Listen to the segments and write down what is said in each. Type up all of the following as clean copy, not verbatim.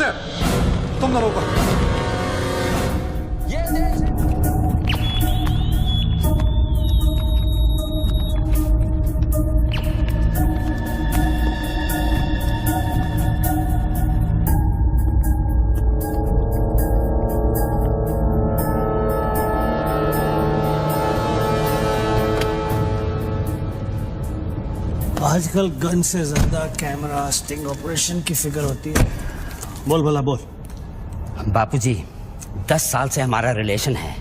उधर, तुम दोनों ऊपर। आजकल गन से ज्यादा कैमरा स्टिंग ऑपरेशन की फिक्र होती है। बोल भला बोल। बापूजी, 10 साल से हमारा रिलेशन है,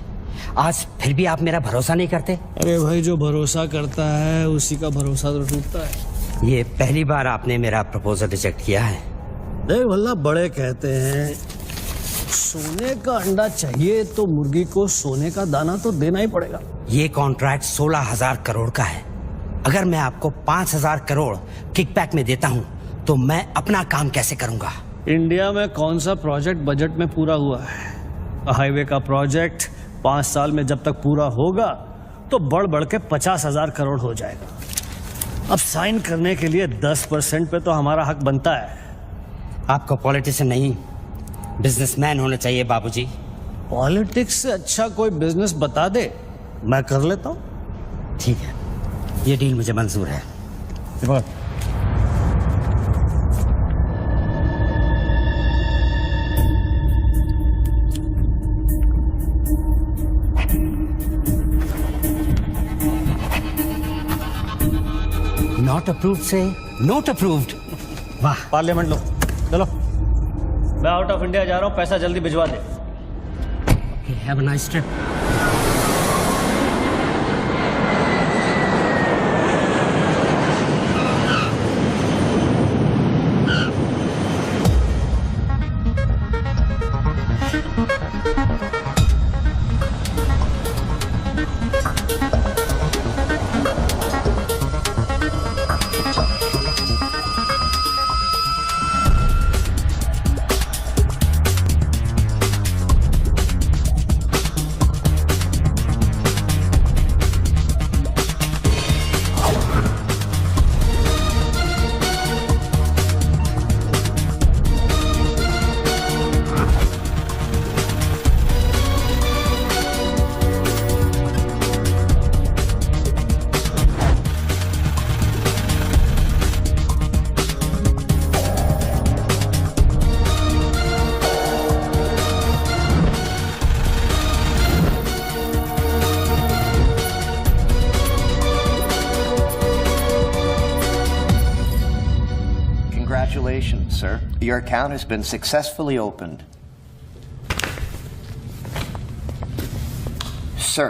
आज फिर भी आप मेरा भरोसा नहीं करते? अरे भाई, जो भरोसा करता है उसी का भरोसा तो टूटता है। ये पहली बार आपने मेरा प्रपोजल रिजेक्ट किया है। देख भला, बड़े कहते हैं सोने का अंडा चाहिए तो मुर्गी को सोने का दाना तो देना ही पड़ेगा। ये कॉन्ट्रैक्ट 16,000 करोड़ का है। अगर मैं आपको 5,000 करोड़ किकबैक में देता हूं तो मैं अपना काम कैसे करूंगा? इंडिया में कौन सा प्रोजेक्ट बजट में पूरा हुआ है? हाईवे का प्रोजेक्ट 5 साल में जब तक पूरा होगा तो बढ़ बढ़ के 50,000 करोड़ हो जाएगा। अब साइन करने के लिए 10% पे तो हमारा हक बनता है। आपको पॉलिटिशियन नहीं, बिजनेसमैन होना चाहिए बाबूजी। पॉलिटिक्स से अच्छा कोई बिजनेस बता दे, मैं कर लेता हूं। ठीक है, ये डील मुझे मंजूर है। नॉट अप्रूव्ड से नॉट अप्रूव्ड। वाह। पार्लियामेंट लो, चलो। मैं आउट ऑफ इंडिया जा रहा हूं, पैसा जल्दी भिजवा दे। Have a nice trip. Congratulations, sir. Your account has been successfully opened. Sir,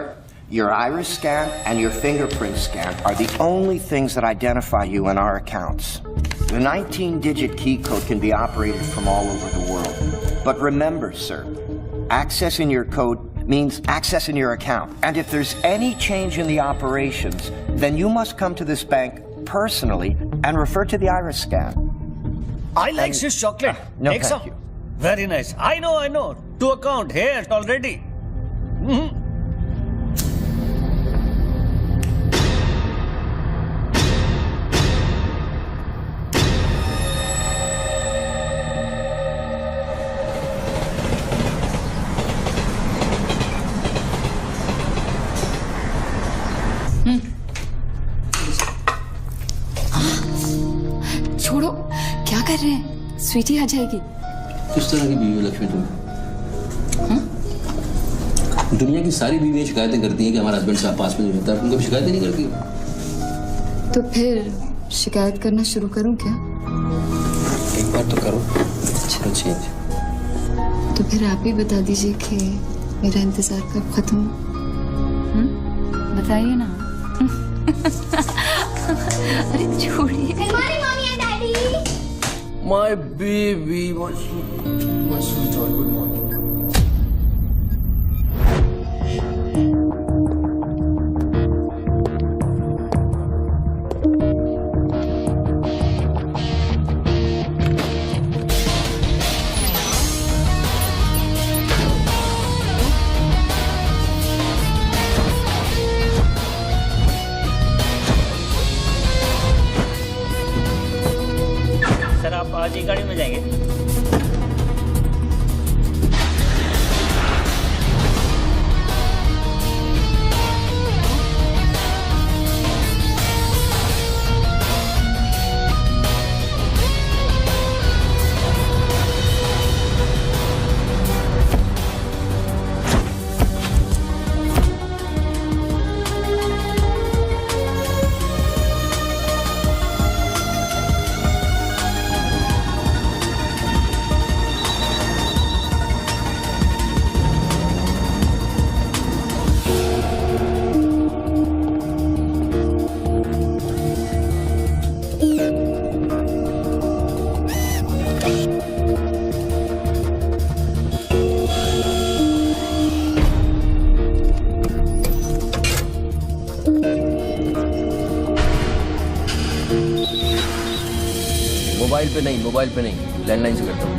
your iris scan and your fingerprint scan are the only things that identify you in our accounts. The 19-digit key code can be operated from all over the world. But remember, sir, accessing your code means accessing your account. And if there's any change in the operations, then you must come to this bank personally and refer to the iris scan. I like this chocolate. No, Take thank some. you. Very nice. I know. To account here already. छोड़ो, क्या कर रहे हैं? स्वीटी आ जाएगी। किस तरह की बीवी हो लक्ष्मी तुम? दुनिया की सारी बीवियां शिकायतें करती हैं कि हमारा हस्बैंड साहब पास में नहीं रहता, तुम कभी शिकायतें नहीं करती? तो फिर शिकायत करना शुरू करूं क्या? एक बार तो करो, चलो चेंज। तो फिर आप ही बता दीजिए कि मेरा इंतजार कब खत्म हो? बताइए ना। अरे छोड़िए। My baby, my sweetheart, good morning. Sir, आप आज ही गाड़ी में जाएंगे? मोबाइल पे नहीं, लैंडलाइन से करता हूँ।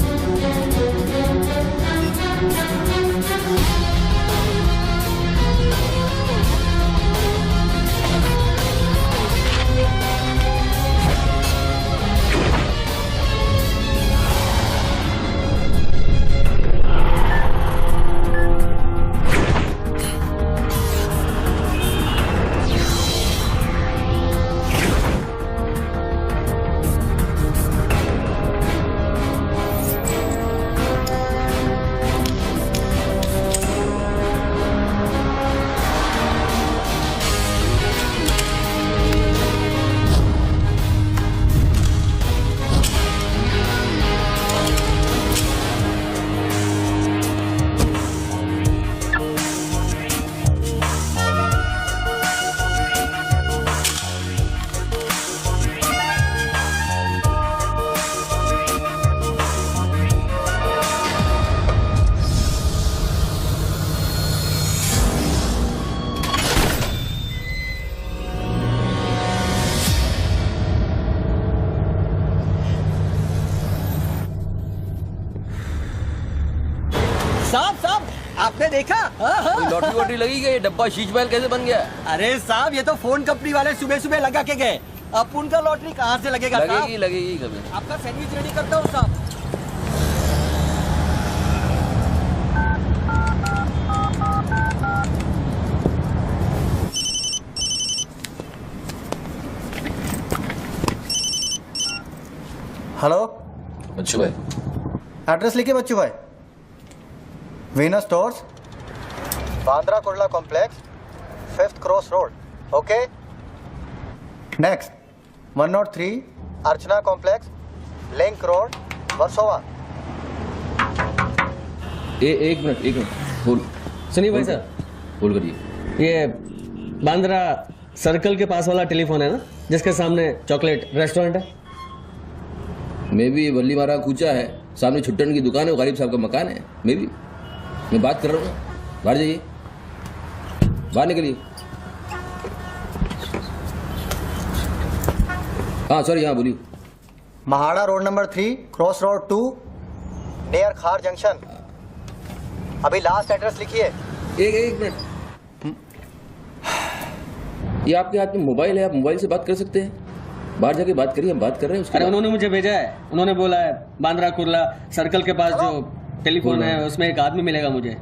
साहब आपने देखा? लॉटरी वॉटरी लगी गई, डब्बा शीश महल कैसे बन गया? अरे साहब ये तो फोन कंपनी वाले सुबह सुबह लगा के गए। अब उनका लॉटरी कहाँ से लगेगा साहब? लगेगी कभी। आपका सैंडविच रेडी करता हूँ साहब। हेलो, बच्चू भाई, एड्रेस लिखिए बच्चू भाई। Venus stores, Bandra Kurla complex, 5th cross road. Okay. Next 103 अर्चना कॉम्प्लेक्स, लिंक रोड, वर्सोवा। एक मिनट बोल। सुनिए भाई साहब, बोल करिए। ये बांद्रा सर्कल के पास वाला टेलीफोन है ना, जिसके सामने चॉकलेट रेस्टोरेंट है? मे भी वल्ली मारा कूचा है, सामने छुट्टन की दुकान है, गरीब साहब का मकान है। मे भी मैं बात कर रहा हूँ, बाहर जाइए, बाहर निकलिए। हाँ सॉरी, हाँ बोलिए। MHADA road number 3 cross road 2 near खार जंक्शन। अभी लास्ट एड्रेस लिखिए। एक मिनट, ये आपके हाथ में मोबाइल है, आप मोबाइल से बात कर सकते हैं। बाहर जाके बात करिए, हम बात कर रहे हैं उसके अरे बाद। उन्होंने मुझे भेजा है, उन्होंने बोला है बांद्रा कुर्ला सर्कल के पास जो टेलीफोन है उसमें एक आदमी मिलेगा मुझे,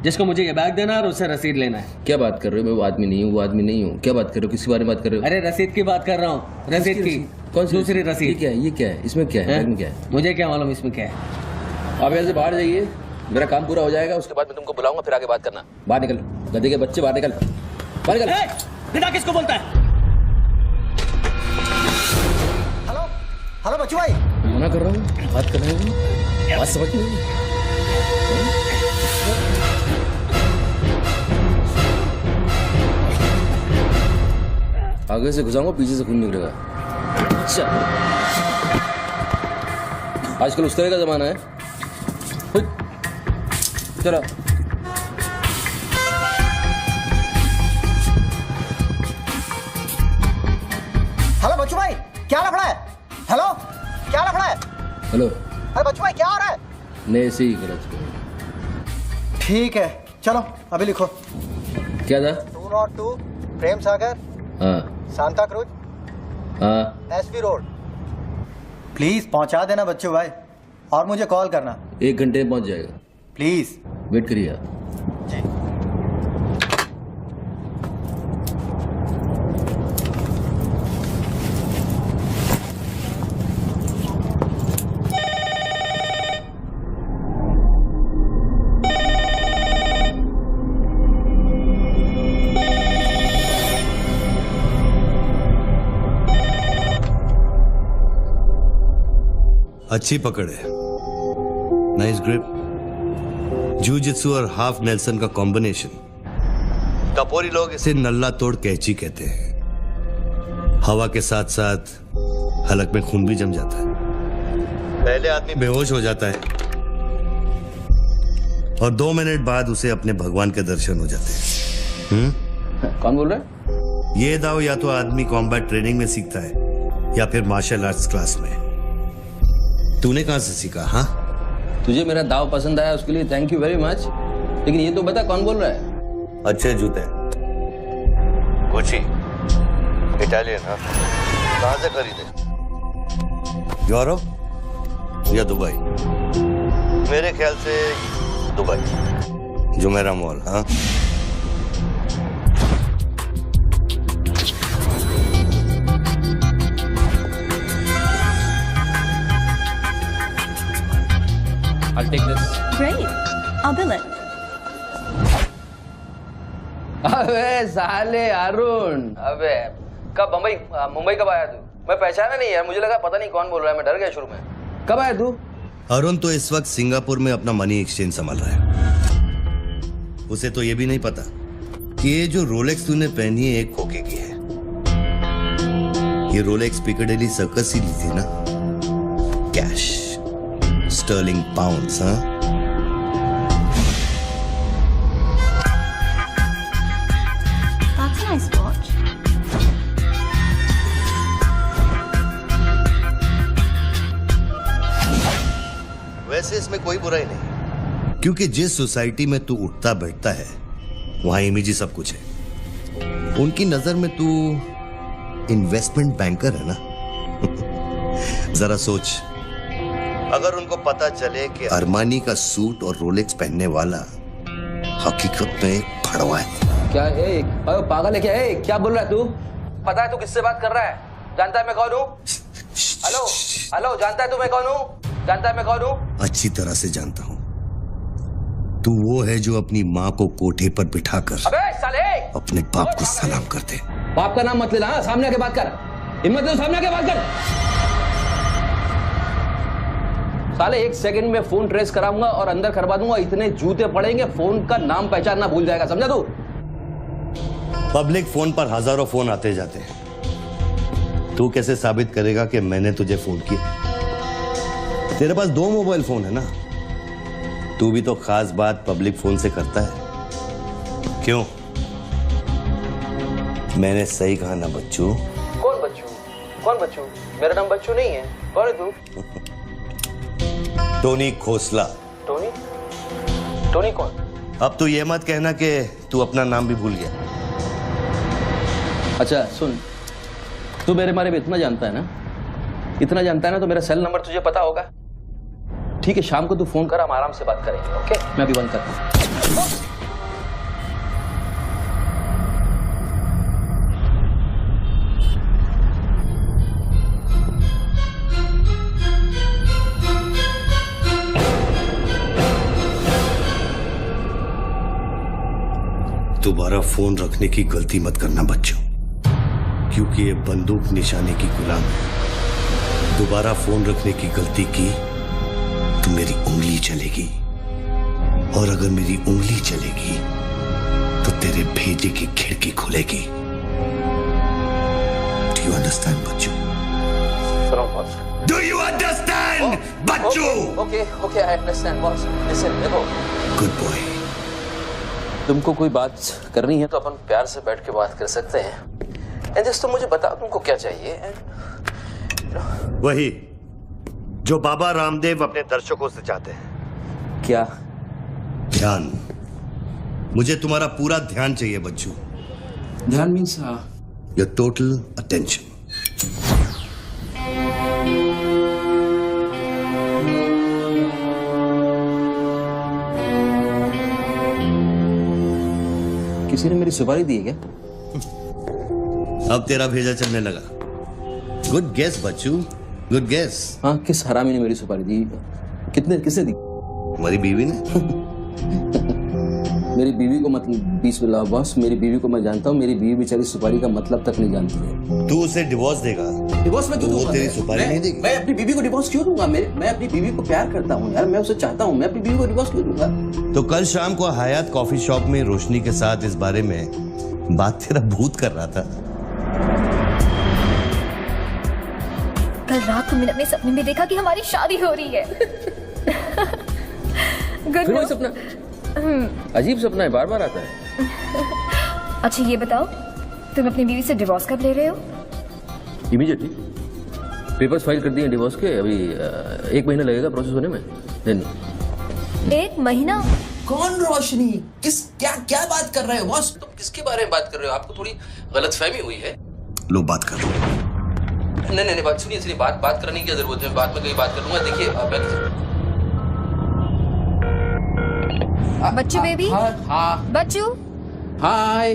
जिसको मुझे ये बैग देना है और उससे रसीद लेना है। क्या बात कर रहे हो? मैं वो आदमी नहीं हूँ, वो आदमी नहीं हूँ। क्या बात कर रहे हो? किसके बारे में बात कर रहे हो? अरे रसीद की बात कर रहा हूँ, रसीद की। कौन सी दूसरी ये रसीद। क्या है? ये क्या है? इसमें क्या है? बैग में क्या है? मुझे क्या मालूम इसमें क्या है। आप यहाँ से बाहर जाइए, मेरा काम पूरा हो जाएगा, उसके बाद मैं तुमको बुलाऊंगा, फिर आगे बात करना। बाहर निकल, गधे के बच्चे, बाहर निकल, बाहर निकल। बिना किसको बोलता है? हेलो हेलो बच्चू भाई। मना कर रहा हूँ, बात कर रहे हो, बात समझ नहीं। आगे से घुसाऊंगा, पीछे से खून निकलेगा। अच्छा, आजकल उस तरह का जमाना है। चलो हेलो बच्चू भाई, क्या लफड़ा है? हेलो, क्या लफड़ा है? हेलो, अरे बच्चू भाई क्या हो रहा है? मैं ऐसे ही गलत। ठीक है, चलो अभी लिखो। क्या था? 202 प्रेम सागर, हाँ सांता क्रूज, हाँ, एसपी रोड। प्लीज पहुंचा देना बच्चू भाई, और मुझे कॉल करना 1 घंटे में पहुंच जाएगा। प्लीज। वेट करिए आप। जी। अच्छी पकड़ है, नाइस ग्रिप, जूजित्सु और हाफ नेल्सन का कॉम्बिनेशन। टपोरी लोग इसे नल्ला तोड़ कैची कहते हैं। हवा के साथ साथ हलक में खून भी जम जाता है। पहले आदमी बेहोश हो जाता है और 2 मिनट बाद उसे अपने भगवान के दर्शन हो जाते हैं। कौन बोल रहा है? ये दाव या तो आदमी कॉम्बैट ट्रेनिंग में सीखता है या फिर मार्शल आर्ट्स क्लास में। तूने कहां से सीखा? हाँ, तुझे मेरा दाव पसंद आया उसके लिए थैंक यू वेरी मच, लेकिन ये तो बता कौन बोल रहा है? अच्छे जूते, गुची, इटालियन। हाँ, कहां से खरीदे? यूरोप या दुबई? मेरे ख्याल से दुबई, जुमेरा मॉल। हाँ, I'll take this. Great. I'll bill it. अबे साले अरुण, अबे कब मुंबई कब आया तू? मैं पहचाना नहीं यार, मुझे लगा पता नहीं कौन बोल रहा है, मैं डर गया शुरू में। कब आया तू? अरुण तो इस वक्त सिंगापुर में अपना मनी एक्सचेंज संभाल रहा है। उसे तो ये भी नहीं पता कि ये जो रोलेक्स तूने पहनी है एक खोखे की है। ये रोलेक्स पिकाडेली सर्कस ही ली थी ना, कैश, स्टर्लिंग पाउंड्स। हाँ, That's a nice watch. वैसे इसमें कोई बुराई नहीं, क्योंकि जिस सोसाइटी में तू उठता बैठता है वहां इमेज ही सब कुछ है। उनकी नजर में तू इन्वेस्टमेंट बैंकर है ना। जरा सोच, अगर उनको पता चले कि अरमानी का सूट और रोलेक्स पहनने वाला हकीकत में एक फड़वा है। क्या है? पागल है क्या? क्या बोल रहा है तू? पता है तू किससे बात कर रहा है? जानता है मैं कौन हूँ? हेलो हेलो, जानता है तू मैं कौन हूँ? जानता है मैं कौन हूँ? अच्छी तरह से जानता हूँ। तू वो है जो अपनी माँ को कोठे पर बिठाकर अबे साले अपने बाप को सलाम करते। बाप का नाम मत लेना, सामने आके बात कर। हिम्मत है सामने आके बात कर। साले 1 सेकंड में फोन ट्रेस कराऊंगा और अंदर करवा दूंगा, इतने जूते पड़ेंगे, फोन का नाम पहचानना भूल जाएगा, समझा तू? पब्लिक फोन पर हजारों फोन आते जाते हैं। तू कैसे साबित करेगा कि मैंने तुझे फोन किया? तेरे पास 2 मोबाइल फोन है ना। तू भी तो खास बात पब्लिक फोन से करता है, क्यों? मैंने सही कहा ना बच्चू? कौन बच्चू? कौन बच्चू? मेरा नाम बच्चू नहीं है। कौन है तू? टोनी खोसला। टोनी? टोनी कौन? अब तू ये मत कहना कि तू अपना नाम भी भूल गया। अच्छा सुन, तू मेरे बारे में इतना जानता है ना, इतना जानता है ना, तो मेरा सेल नंबर तुझे पता होगा। ठीक है, शाम को तू फोन कर, हम आराम से बात करेंगे। ओके, मैं अभी बंद करता हूँ। दोबारा फोन रखने की गलती मत करना बच्चों, क्योंकि ये बंदूक निशाने की गुलाम है। दोबारा फोन रखने की गलती की तो मेरी उंगली चलेगी, और अगर मेरी उंगली चलेगी तो तेरे भेजे की खिड़की खुलेगी। डू यू अंडरस्टैंड बच्चों? डू यू अंडरस्टैंड बच्चों? Okay okay, I understand boss. Listen, देखो, गुड बॉय। तुमको कोई बात करनी है तो अपन प्यार से बैठ के बात कर सकते हैं। एंड जस्ट तो मुझे बताओ तुमको क्या चाहिए। वही जो बाबा रामदेव अपने दर्शकों से चाहते हैं। क्या? ध्यान। मुझे तुम्हारा पूरा ध्यान चाहिए बच्चू। ध्यान मीन्स योर टोटल अटेंशन। किसी ने मेरी सुपारी दी है क्या? अब तेरा भेजा चलने लगा। गुड गेस बच्चू, गुड गेस। हाँ, किस हरामी ने मेरी सुपारी दी? किसने दी? हमारी बीवी ने। मेरी बीवी को मतलब 20 लाख बॉस, मेरी बीवी को मैं जानता हूँ। मेरी बीवी बेचारी सुपारी का मतलब तक नहीं जानती है। तू उसे डिवोर्स देगा? डिवोर्स में क्यों दूंगा? वो तेरी सुपारी नहीं देगी। मैं अपनी बीवी को डिवोर्स क्यों दूंगा? मैं अपनी बीवी को प्यार करता हूँ यार, मैं उसे चाहता हूँ। मैं अपनी बीवी को डिवोर्स क्यों दूंगा? तो कल शाम को हयात कॉफी शॉप में रोशनी के साथ इस बारे में बात तेरा भूत कर रहा था। कल रात को मैंने अपने सपने में देखा कि हमारी शादी हो रही है। फिर वही सपना? अजीब सपना है, बार बार आता है। अच्छा ये बताओ, तुम अपनी बीवी से डिवोर्स कब ले रहे हो? इमीडिएटली पेपर्स फाइल कर दिए डिवोर्स के, अभी 1 महीना लगेगा प्रोसेस होने में। देन 1 महीना? कौन रोशनी? क्या क्या बात कर रहे हो बॉस? तुम किसके बारे में बात कर रहे हो? आपको थोड़ी गलतफहमी हुई है। लो बात कर लो। नहीं बात सुनिए, बात करने की जरूरत है, बाद में कहीं बात कर लूंगा। देखिए बच्चू बेबी, हाँ बच्चू, हाय।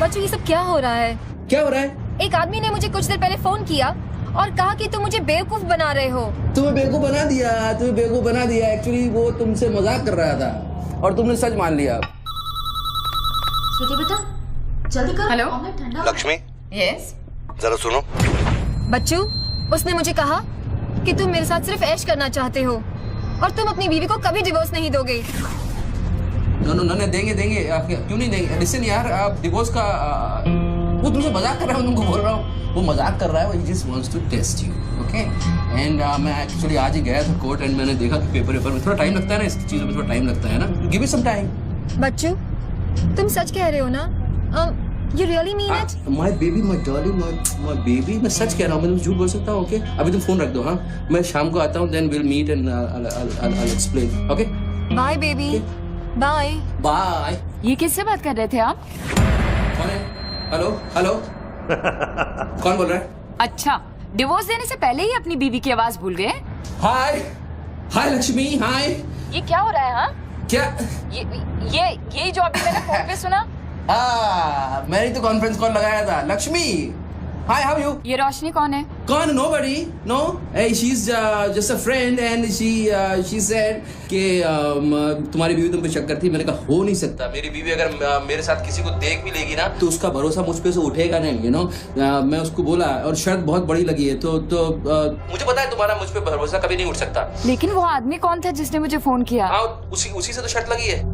बच्चू ये सब क्या हो रहा है? क्या हो रहा है? एक आदमी ने मुझे कुछ देर पहले फोन किया और कहा कि तुम मुझे बेवकूफ बना रहे हो। तुम्हें बेवकूफ बना दिया। एक्चुअली वो तुमसे मजाक कर रहा था और तुमने सच मान लिया। स्वीटी बेटा जल्दी करो। हेलो लक्ष्मी, यस जरा सुनो। बच्चू, उसने मुझे कहा कि तुम मेरे साथ सिर्फ ऐश करना चाहते हो और तुम अपनी बीवी को कभी डिवोर्स नहीं दोगे। नो देंगे। क्यों नहीं देंगे? लिसन यार, आप डिवोर्स का वो तुमसे मजाक कर रहा है, मैं तुमको बोल रहा हूँ वो मजाक कर रहा है। He just wants to test you, okay? And मैं एक्चुअली आज ही गया था कोर्ट एंड मैंने देखा कि पेपर में थोड़ा टाइम लगता है ना, इस चीजों में थोड़ा टाइम लगता है ना। Give me some time. बच्चू, तुम सच कह रहे हो ना? You really mean it? My baby, my darling, my baby, मैं सच कह रहा हूँ। मैं तुम झूठ बोल सकता हूँ, ओके? अभी तुम फोन रख दो, हाँ? मैं शाम को आता हूँ, then we'll meet and I'll explain, okay? Bye baby, bye. Bye. ये किससे बात कर रहे थे आप? कौन है? हेलो कौन बोल रहा है? अच्छा, डिवोर्स देने से पहले ही अपनी बीवी की आवाज भूल गए? हाय लक्ष्मी, हाय। ये क्या हो रहा है? हाँ, क्या? ये जो अभी मैंने फोन पे सुना। मैंने तो कॉन्फ्रेंस कॉल लगाया था। Lakshmi, hi, how you? ये रोशनी कौन है? कौन? Nobody, no. She is just a friend and she said कि तुम्हारी बीवी तुम पे शक करती। मैंने कहा हो नहीं सकता, मेरी बीवी अगर मेरे साथ किसी को देख भी लेगी ना तो उसका भरोसा मुझ पे से उठेगा नहीं, यू नो। मैं उसको बोला और शर्त बहुत बड़ी लगी है, तो मुझे पता है तुम्हारा मुझ पे भरोसा कभी नहीं उठ सकता। लेकिन वो आदमी कौन था जिसने मुझे फोन किया? हाँ, उसी से तो शर्त लगी है।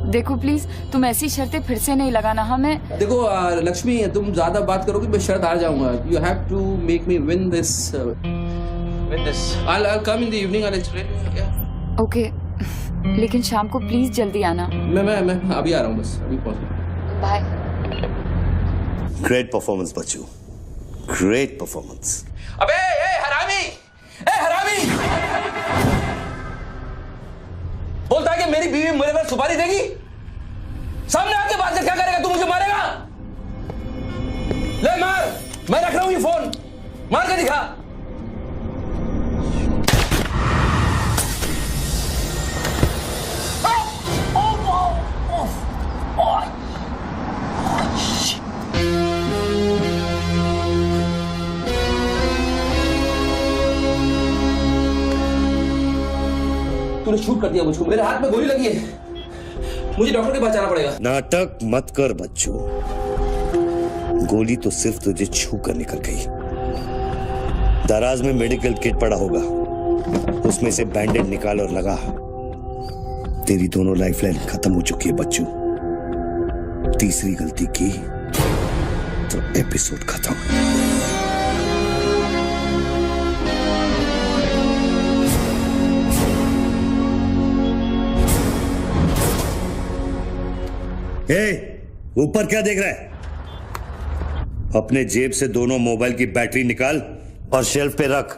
देखो प्लीज, तुम ऐसी शर्तें फिर से नहीं लगाना हमें। देखो लक्ष्मी, तुम ज्यादा बात करोगे मैं शर्त हार जाऊंगा। You have to make me win this. I'll come in the evening, I'll explain. Yeah. Okay, लेकिन शाम को प्लीज जल्दी आना। मैं अभी आ रहा हूँ, बस अभी पहुंच। बाय। ग्रेट परफॉर्मेंस बच्चू, ग्रेट परफॉर्मेंस। अबे हरामी, बोलता है कि मेरी बीवी मेरे पर सुपारी देगी। सामने आके बात कर, क्या करेगा तू? मुझे मारेगा? ले मार, मैं रख रहा हूं ये फोन, मार के दिखा। तूने शूट कर दिया मुझको, मेरे हाथ में गोली लगी है, मुझे डॉक्टर के पास जाना पड़ेगा। नाटक मत कर बच्चू, गोली तो सिर्फ तुझे छू कर निकल गई। दराज में मेडिकल किट पड़ा होगा, उसमें से बैंडेड निकाल और लगा। तेरी दोनों लाइफलाइन खत्म हो चुकी है बच्चू। तीसरी गलती की तो एपिसोड खत्म। ऊपर क्या देख रहा है? अपने जेब से दोनों मोबाइल की बैटरी निकाल और शेल्फ पे रख।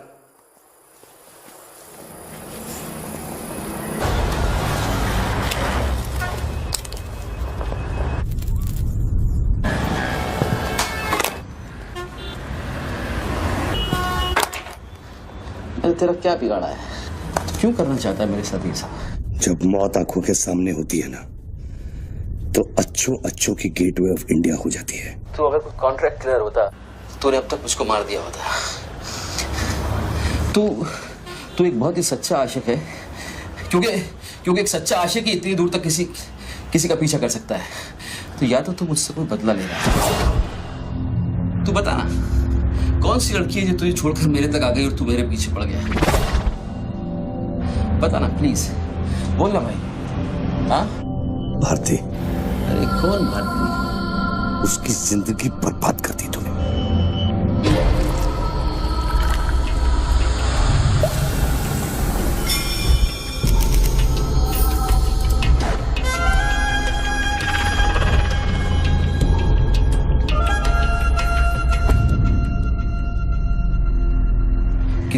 तेरा क्या बिगाड़ा है? क्यों करना चाहता है मेरे साथ ये सब? जब मौत आंखों के सामने होती है ना, तो अच्छों की गेटवे ऑफ इंडिया हो जाती है। तो अगर कोई कॉन्ट्रैक्ट क्लियर होता, तूने अब तक मुझको मार दिया होता। तू एक बहुत ही सच्चा आशिक है, क्योंकि एक सच्चा आशिक ही इतनी दूर तक किसी का पीछा कर सकता है। तो या तो तू मुझसे कोई बदला ले रहा है। तू बता ना, कौन सी लड़की है जो तुझे छोड़कर मेरे तक आ गई और तू मेरे पीछे पड़ गया? बता ना प्लीज, बोल ना भाई। हाँ, भारती। अरे कौन भारती? उसकी जिंदगी बर्बाद कर दी तूने।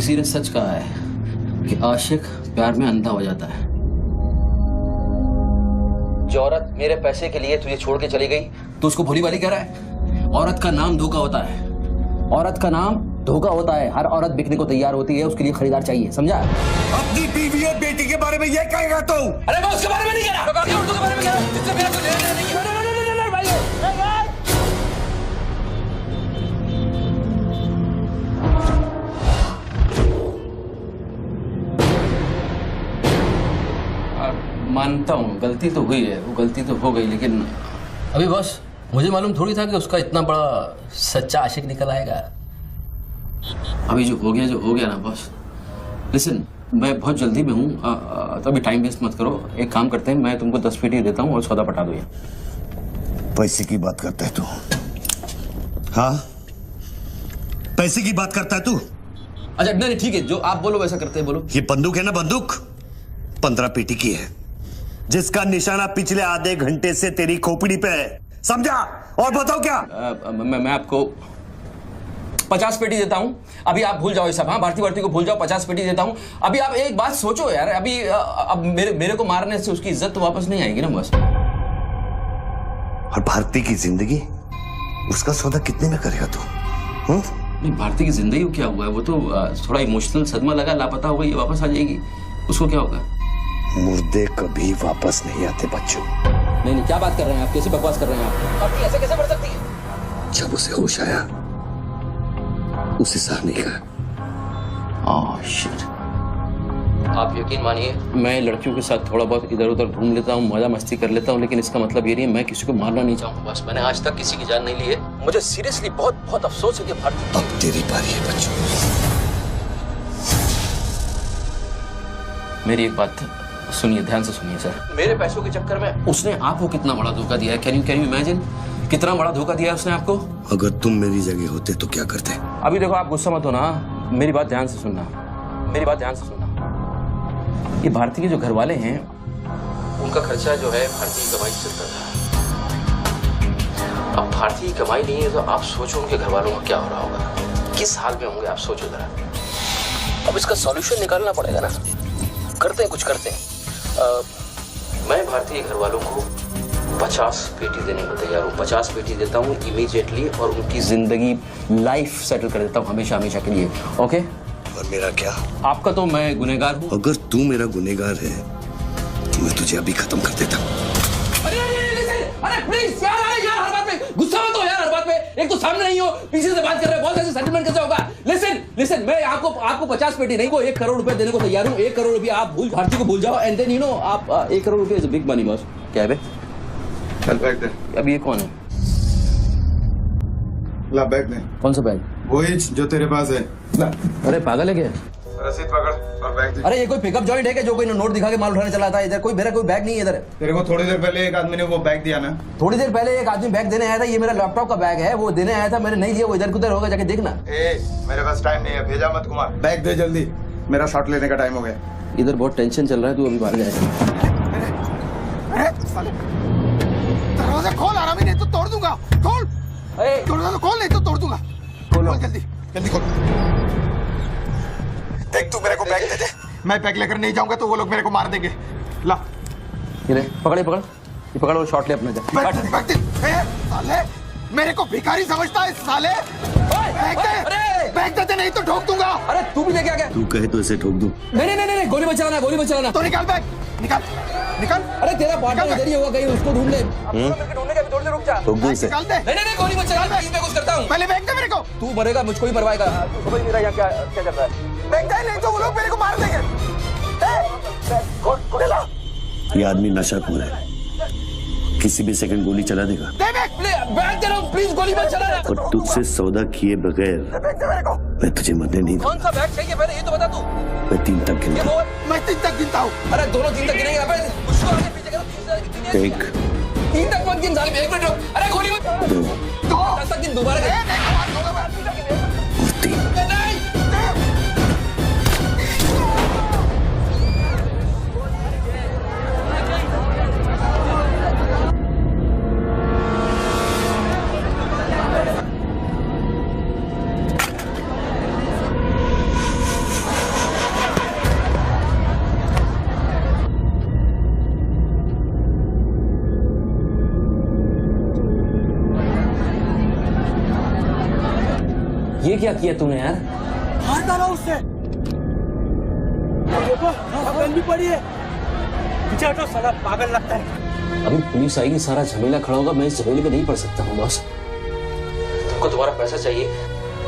किसी ने सच कहा है कि आशिक प्यार में अंधा हो जाता है। जो औरत मेरे पैसे के लिए तुझे छोड़ के चली गई तो उसको भोली भाली कह रहा है। औरत का नाम धोखा होता है, औरत का नाम धोखा होता है। हर औरत बिकने को तैयार होती है, उसके लिए खरीदार चाहिए, समझा? अपनी बीवी और बेटी के बारे में ये कहेगा तू? अरे मैं उसके बारे में नहीं कह रहा, मैं बाकी औरतों के बारे में कह रहा हूं, जिससे मेरा कोई लेना देना नहीं है। मानता हूँ गलती तो हुई है, वो गलती तो हो गई, लेकिन अभी बस मुझे मालूम थोड़ी था कि उसका इतना बड़ा सच्चा आशिक निकल आएगा। अभी जो हो गया ना बॉस। लिसन, मैं बहुत जल्दी में हूँ, तो अभी टाइम वेस्ट मत करो। एक काम करते हैं, मैं तुमको 10 पेटी देता हूँ और सौदा पटा दो। पैसे की बात करता है तू? हाँ, पैसे की बात करता है तू? अच्छा नहीं ठीक है, जो आप बोलो वैसा करते हैं, बोलो। ये बंदूक है ना, बंदूक 15 पेटी की है, जिसका निशाना पिछले आधे घंटे से तेरी खोपड़ी पे है, समझा? और बताओ क्या? मैं आपको 50 पेटी देता हूं। अभी आप भूल जाओ ये सब। हाँ, भारती को भूल जाओ, 50 पेटी देता हूं। अभी आप एक बात सोचो यार, अभी अब मेरे को मारने से उसकी इज्जत तो वापस नहीं आएगी ना बस। और भारती की जिंदगी, उसका सौदा कितने में करेगा तू? नहीं, भारती की जिंदगी को क्या हुआ है? वो तो थोड़ा इमोशनल सदमा लगा, लापता हो गई, वापस आ जाएगी। उसको क्या होगा? मुर्दे कभी वापस नहीं आते बच्चों। नहीं, क्या बात कर रहे हैं आप? कैसे बकवास कर रहे हैं आप? भारती ऐसे कैसे बढ़ सकती है? जब उसे होश आया, उसे सहने का। शिट। आप यकीन मानिए, मैं लड़कियों के साथ थोड़ा बहुत इधर उधर घूम लेता हूँ, मजा मस्ती कर लेता हूँ, लेकिन इसका मतलब ये नहीं है मैं किसी को मारना नहीं चाहूँगा। बस मैंने आज तक किसी की जान नहीं ली है। मुझे सीरियसली बहुत बहुत अफसोस है कि भारती। अब तेरी बारी है बच्चों। मेरी एक बात सुनिए, ध्यान से सुनिए सर। मेरे पैसों के चक्कर में उसने आपको कितना बड़ा धोखा दिया है? कैन यू इमेजिन कितना बड़ा धोखा दिया है उसने आपको? अगर तुम मेरी जगह होते तो क्या करते? अभी देखो, आप गुस्सा मत होना, मेरी बात ध्यान से सुनना, मेरी बात ध्यान से सुनना। ये भारती के जो घर वाले हैं, उनका खर्चा जो है भारती की कमाई से चलता था। अब भारती की कमाई नहीं है तो आप सोचो उनके घर वालों का क्या हो रहा होगा, किस हाल में होंगे, आप सोचो जरा। अब इसका सॉल्यूशन निकालना पड़ेगा ना। करते हैं, कुछ करते हैं। मैं भारतीय घर वालों को 50 पेटी देने को तैयार हूँ। 50 पेटी देता हूँ इमीडिएटली, और उनकी जिंदगी लाइफ सेटल कर देता हूँ हमेशा हमेशा के लिए। ओके? और मेरा क्या? आपका तो मैं गुनहगार हूँ। अगर तू मेरा गुनहगार है तो मैं तुझे अभी खत्म कर देता हूँ। अरे प्लीज यार, अरे यार, हर बात पे गुस्सा मत हो यार, हर बात पे। एक तो सामने नहीं हो, पीछे से बात कर रहे हो, बहुत ऐसे सेटलमेंट कैसे होगा? लिसन, मैं आपको 50 पेटी नहीं, वो 1 करोड़ रुपए देने को तैयार हूँ। 1 करोड़ रुपया आप भारती को भूल जाओ, एंड देन यू नो आप 1 करोड़ रुपया इज बिग मनी बॉस। क्या है बे? चल बैग दे। अब ये कौन है? ला बैग दे। कौन सा बैग? वही जो तेरे पास है। ला। अरे पागल है क्या? रसीद पकड़ और बैग दे। अरे ये कोई पिकअप जॉइंट है क्या जो कोई नोट दिखा के माल उठाने चला था? इधर मेरा कोई बैग नहीं है इधर। तेरे को थोड़ी देर पहले एक आदमी ने वो बैग दिया ना? थोड़ी देर पहले एक आदमी बैग देने आया था। ये मेरा लैपटॉप का बैग है, वो देने आया था, मैंने नहीं लिया। वो इधर उधर होगा, जाके देखना। मेरे पास टाइम नहीं है, भेजा मत कुमार। बैग दे जल्दी, मेरा शॉट लेने का टाइम हो गया। इधर बहुत टेंशन चल रहा है, तू अभी बाहर जाएगा। दरवाजा खोल, आराम ही नहीं तो तोड़ दूंगा। खोल दरवाजा, खोल नहीं तो तोड़ दूंगा। खोल जल्दी खोल। देख, तू मेरे को बैग दे दे, मैं बैग लेकर नहीं जाऊंगा तो वो लोग मेरे को मार देंगे। ला ये पकड़ ये पकड़ और शॉट ले अपने। साले मेरे को भिखारी समझता है साले। बैग दे नहीं तो ठोक दूंगा। अरे तू भी लेके आ गया? तू कहे तो इसे ठोक दूं? नहीं, गोली मत चलाना। तो निकाल बैग, निकाल। अरे तेरा पार्टनर इधर ही होगा कहीं, उसको ढूंढ ले। ढूंढने का भी थोड़ी देर रुक जा। ठोक दूं इसे? निकाल दे। नहीं, गोली मत चला, मैं कुछ करता हूँ। पहले बैग दे मेरे को। तू मरेगा, मुझको ही मरवाएगा। समझ नहीं रहा यहाँ क्या चल रहा है। बैग दे नहीं तो वो लोग मेरे को मार देंगे। ये आदमी नशाखोर है, किसी भी सेकंड गोली चला देगा। दे बैग दे रहा हूँ, प्लीज गोली मत चलाना। और तुझसे सौदा किए बगैर मैं तुझे मरने नहीं दूंगा। कौन सा बैग चाहिए पहले ये तो बता तू। मैं 3 तक गिनता हूँ। मैं 3 तक गिनता हूँ। अरे दोनों 3 तक गिनेंगे। उसको आगे पीछे करो। 1 3 तक मत गिन साले, 1 मिनट रुक। अरे गोली मत। 2 10 तक गिन दोबारा। और 3। ये क्या किया तूने यार? हाथ डाला उससे। देखो गन भी पड़ी है। पीछे हटो साला पागल लगता है। अभी पुलिस आएगी, सारा झमेला खड़ा होगा, मैं इस झमेले में नहीं पड़ सकता हूँ बॉस। तुमको तुम्हारा पैसा चाहिए,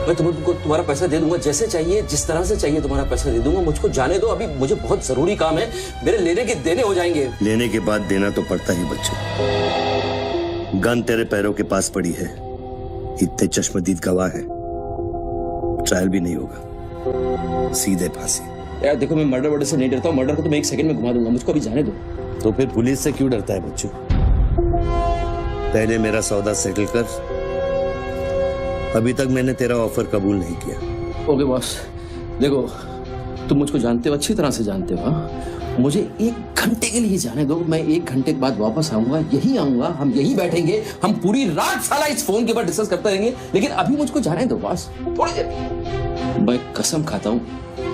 मैं तुमको तुम्हारा पैसा दे दूंगा, जैसे चाहिए जिस तरह से चाहिए तुम्हारा पैसा दे दूंगा। मुझको जाने दो, अभी मुझे बहुत जरूरी काम है, मेरे लेने के देने हो जाएंगे। लेने के बाद देना तो पड़ता ही बच्चों। गन तेरे पैरों के पास पड़ी है, इतने चश्मदीद गवाह है, ट्रायल भी नहीं होगा, सीधे फांसी। यार देखो, मैं मर्डर से नहीं डरता हूँ, मर्डर को तो मैं 1 सेकंड में घुमा दूंगा, मुझको अभी जाने दो। तो फिर पुलिस से क्यों डरता है बच्चों? पहले मेरा सौदा सेटल कर। अभी तक मैंने तेरा ऑफर कबूल नहीं किया। ओके बॉस, देखो तुम मुझको जानते हो, अच्छी तरह से जानते हो। हाँ? मुझे 1 घंटे के लिए जाने दो, मैं 1 घंटे के बाद वापस आऊंगा, यही आऊंगा, हम यही बैठेंगे, हम पूरी रात साला इस फोन के ऊपर डिस्कस करते रहेंगे, लेकिन अभी मुझको जाने दो बॉस, थोड़ी देर। मैं कसम खाता हूँ,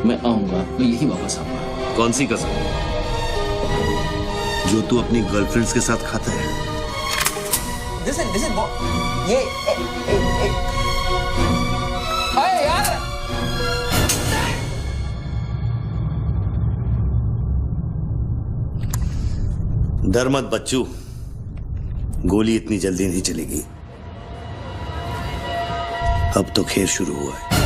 मैं आऊंगा, मैं यही वापस आऊंगा। कौन सी कसम? जो तू अपनी गर्लफ्रेंड्स के साथ खाता है। Listen, ये अरे यार, डर मत बच्चू, गोली इतनी जल्दी नहीं चलेगी। अब तो खेल शुरू हुआ है।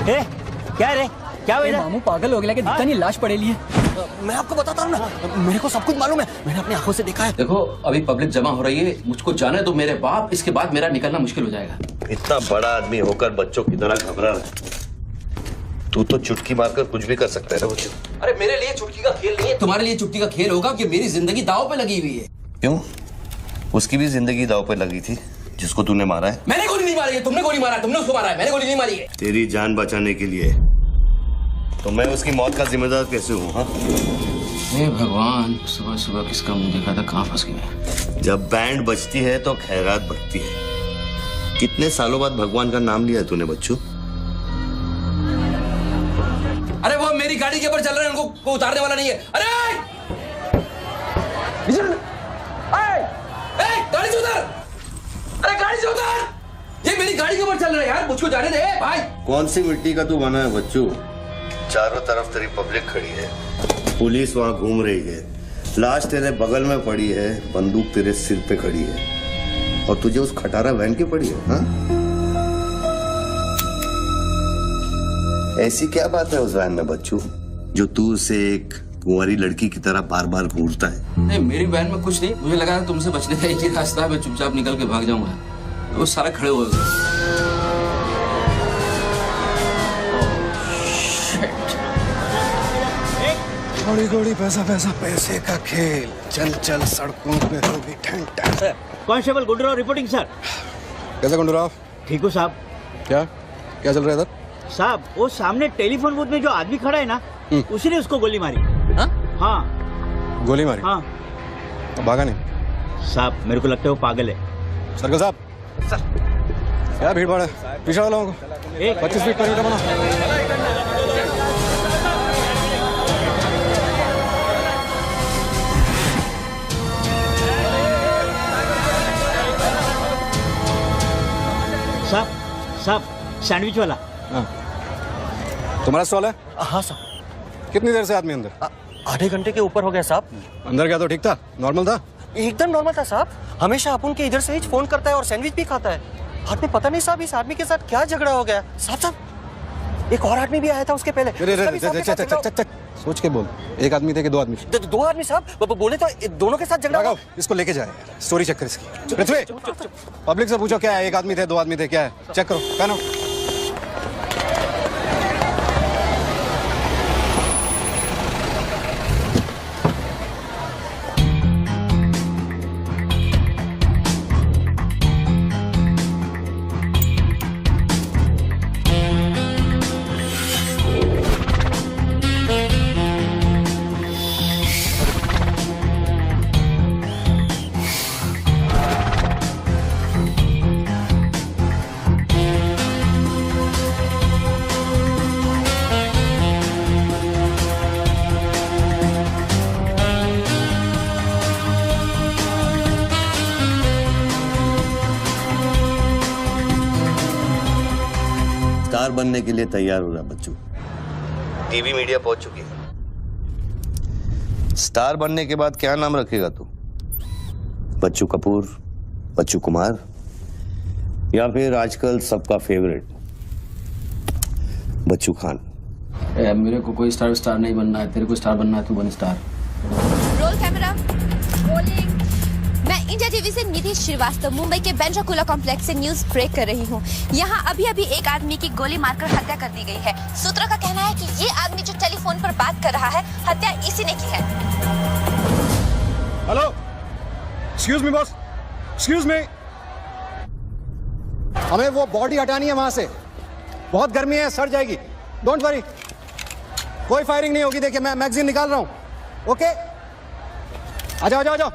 ए, क्या रे? क्या हुआ? मामू पागल हो गया कि दिखता नहीं, लाश पड़ेली है। मैं आपको बताता हूँ ना, मेरे को सब कुछ मालूम है, मैंने अपनी आंखों से देखा है। देखो अभी पब्लिक जमा हो रही है, मुझको जाने दो मेरे बाप, इसके बाद मेरा निकलना मुश्किल हो जाएगा। इतना बड़ा आदमी होकर बच्चों की तरह घबरा रहा है। तू तो चुटकी मारकर कुछ भी कर सकता है ना बच्चों। अरे मेरे लिए चुटकी का खेल नहीं है, तुम्हारे लिए चुटकी का खेल होगा कि मेरी जिंदगी दांव पे लगी हुई है। क्यों? उसकी भी जिंदगी दांव पे लगी थी, जिसको तूने मारा है। मैंने गोली नहीं मारी है, तुमने गोली मारा है, तुमने उसको मारा है, मैंने गोली नहीं मारी है। तेरी जान बचाने के लिए तो मैं उसकी मौत का जिम्मेदार कैसे हूँ? हाँ, हे भगवान, सुबह सुबह किसका मुंह देखा था, कहाँ फंस गए। जब बैंड बजती है तो खैरात बढ़ती है। कितने सालों बाद भगवान का नाम लिया तूने बच्चों? अरे वो मेरी गाड़ी के ऊपर चल रहे हैं, उनको उतारने वाला नहीं है। अरे गाड़ी से उतर, अरे गाड़ी से उतर, ये मेरी गाड़ी के ऊपर चल रहा है यार, मुझको जाने दे भाई। कौन सी मिट्टी का तू बना है बच्चों? चारों तरफ तेरी पब्लिक खड़ी है, पुलिस वहां घूम रही है, लाश तेरे बगल में पड़ी है, बंदूक तेरे सिर पे खड़ी है, और तुझे उस खटारा वैन की पड़ी है। हाँ? ऐसी क्या बात है उस वैन में बच्चों, जो तू उसे एक कुंवारी लड़की की तरह बार बार घूरता है? नहीं, मेरी वैन में कुछ नहीं, मुझे लगा तुमसे बचने का एक ही रास्ता है, मैं चुपचाप निकल के भाग जाऊंगा। वो सारे खड़े हुए थे। थोड़ी थोड़ी पैसा पैसा पैसे का खेल, चल चल सड़कों पे होगी ठंडा। Constable Gundurao reporting sir. कैसे गुंडूराव? ठीक हो साहब? क्या क्या चल रहा है इधर? साहब वो सामने टेलीफोन बूथ में जो आदमी खड़ा है ना, उसी ने उसको गोली मारी। हाँ गोली मारी? हाँ। तो भागा नहीं? साहब मेरे को लगता है वो पागल है। सर्कल साहब, क्या भीड़ भाड़ है, पीछे वालों को 25 फीट पर बना। साहब साहब सैंडविच वाला। हाँ। तुम्हारा स्टॉल है? हाँ साहब। कितनी देर से आदमी अंदर? आधे घंटे के ऊपर हो गया साहब। अंदर क्या तो ठीक था, नॉर्मल था? एकदम नॉर्मल था साहब, हमेशा अपन के इधर से ही फोन करता है और सैंडविच भी खाता है। बाद में पता नहीं साहब इस आदमी के साथ क्या झगड़ा हो गया। साहब एक और आदमी भी आया था उसके पहले। सोच के बोल, एक आदमी थे कि 2 आदमी? 2 आदमी साहब, बोले तो दोनों के साथ झगड़ा। इसको लेके जाए, स्टोरी चेक कर इसकी। पृथ्वी, पब्लिक से पूछो क्या है, 1 आदमी थे 2 आदमी थे, क्या है, चेक करो। पहनो। बनने के लिए तैयार हो रहा बच्चू। टीवी मीडिया पहुंच चुकी है। स्टार बनने के बाद क्या नाम रखेगा तू? बच्चू कपूर, बच्चू कुमार, या फिर आजकल सबका फेवरेट बच्चू खान? मेरे को कोई स्टार नहीं बनना है, तेरे को स्टार बनना है, तू बन स्टार। Roll camera, rolling. मैं इंडिया टीवी से निधि श्रीवास्तव मुंबई के बेंड्रा कॉम्प्लेक्स से न्यूज ब्रेक कर रही हूँ। यहाँ अभी अभी एक आदमी की गोली मारकर हत्या कर दी गई है। सूत्रों का कहना है कि ये आदमी जो टेलीफोन पर बात कर रहा है, हत्या इसी ने की है। Hello, excuse me boss, excuse me. हमें वो बॉडी हटानी है वहां से, बहुत गर्मी है, सड़ जाएगी। डोंट वरी, कोई फायरिंग नहीं होगी। देखिए मैं मैगजीन निकाल रहा हूं। ओके, आ जाओ, आ जाओ, आ जाओ।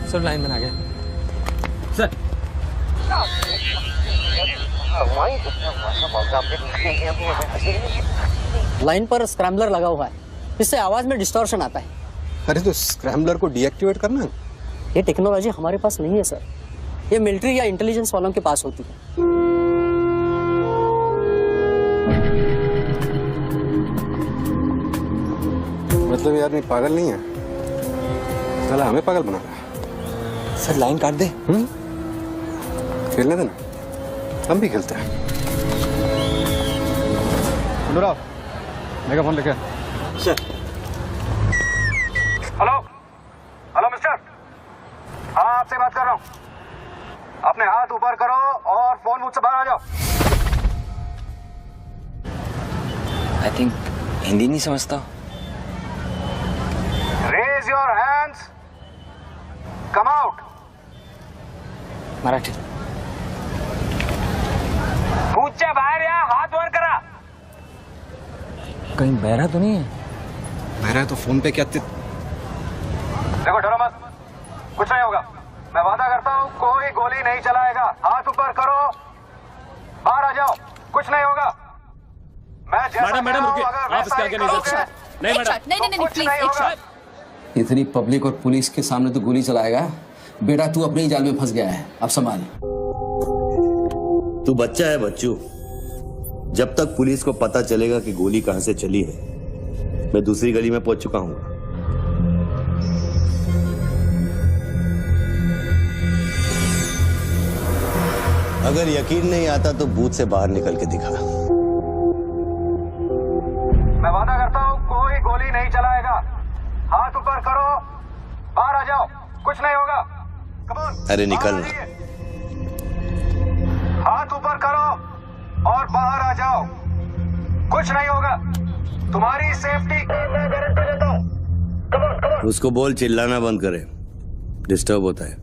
सर लाइन बना गए सर। लाइन पर स्क्रैम्बलर लगा हुआ है, इससे आवाज में डिस्टॉर्शन आता है। अरे तो स्क्रैम्बलर को डीएक्टिवेट करना। ये टेक्नोलॉजी हमारे पास नहीं है सर, ये मिलिट्री या इंटेलिजेंस वालों के पास होती है। मतलब ये आदमी पागल नहीं है, साला हमें पागल बना रहा है। सर लाइन काट दे। खेलने देना, हम भी खेलते हैं। अनुराग, मेगा फोन लेके। सर। हेलो, हेलो मिस्टर, हाँ आपसे बात कर रहा हूँ। अपने हाथ ऊपर करो और फोन मुझसे बाहर आ जाओ। आई थिंक हिंदी नहीं समझता। Raise your hands, come out. Marathi. पूछे बाहर या हाथ वर करा। कहीं बहरा तो नहीं है? मेरा तो फोन पे क्या देखो, डरो मत, कुछ नहीं होगा। मैं वादा करता हूँ कोई गोली नहीं चलाएगा। हाथ ऊपर करो, बाहर आ जाओ, कुछ नहीं होगा। मैं मैडम रुकिए, आप इसके आगे नहीं जा सकते। नहीं मैडम, नहीं प्लीज एक शॉट। इतनी पब्लिक और पुलिस के सामने तो गोली चलाएगा? बेटा तू अपने ही जाल में फंस गया है, अब संभाल। तू बच्चा है बच्चू। जब तक पुलिस को पता चलेगा कि गोली कहां से चली है, मैं दूसरी गली में पहुंच चुका हूं। अगर यकीन नहीं आता तो बूथ से बाहर निकल के दिखा। मैं वादा करता हूँ कोई गोली नहीं चलाएगा। हाथ ऊपर करो, बाहर आ जाओ, कुछ नहीं होगा। Come on, अरे निकल ना। हाथ ऊपर करो और बाहर आ जाओ, कुछ नहीं होगा। तुम्हारी सेफ्टी मैं गारंटी देता हूँ। Come on, come on. उसको बोल चिल्लाना बंद करे, डिस्टर्ब होता है।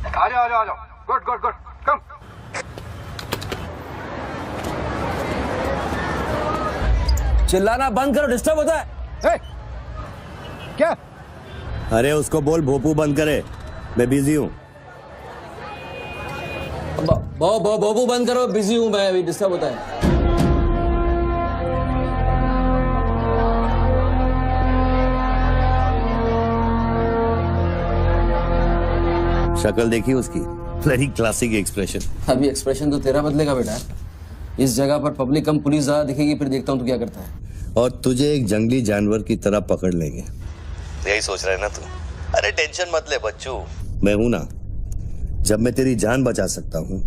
आ जाओ, आ जाओ, आ जाओ। गुड गुड गुड, कम। चिल्लाना बंद करो, डिस्टर्ब होता है। क्या? अरे उसको बोल भोपू बंद करे, मैं बिजी हूँ। बोबू बंद करो, बिजी हूँ मैं, अभी डिस्टर्ब होता है। शक्ल देखी उसकी, वेरी क्लासिक एक्सप्रेशन। अभी एक्सप्रेशन तो तेरा बदलेगा बेटा। इस जगह पर पब्लिक कम पुलिस ज्यादा दिखेगी, फिर देखता हूँ तू क्या करता है। और तुझे एक जंगली जानवर की तरह पकड़ लेंगे, यही सोच रहा है ना तू? अरे टेंशन मत ले बच्चू, मैं हूं ना। जब मैं तेरी जान बचा सकता हूँ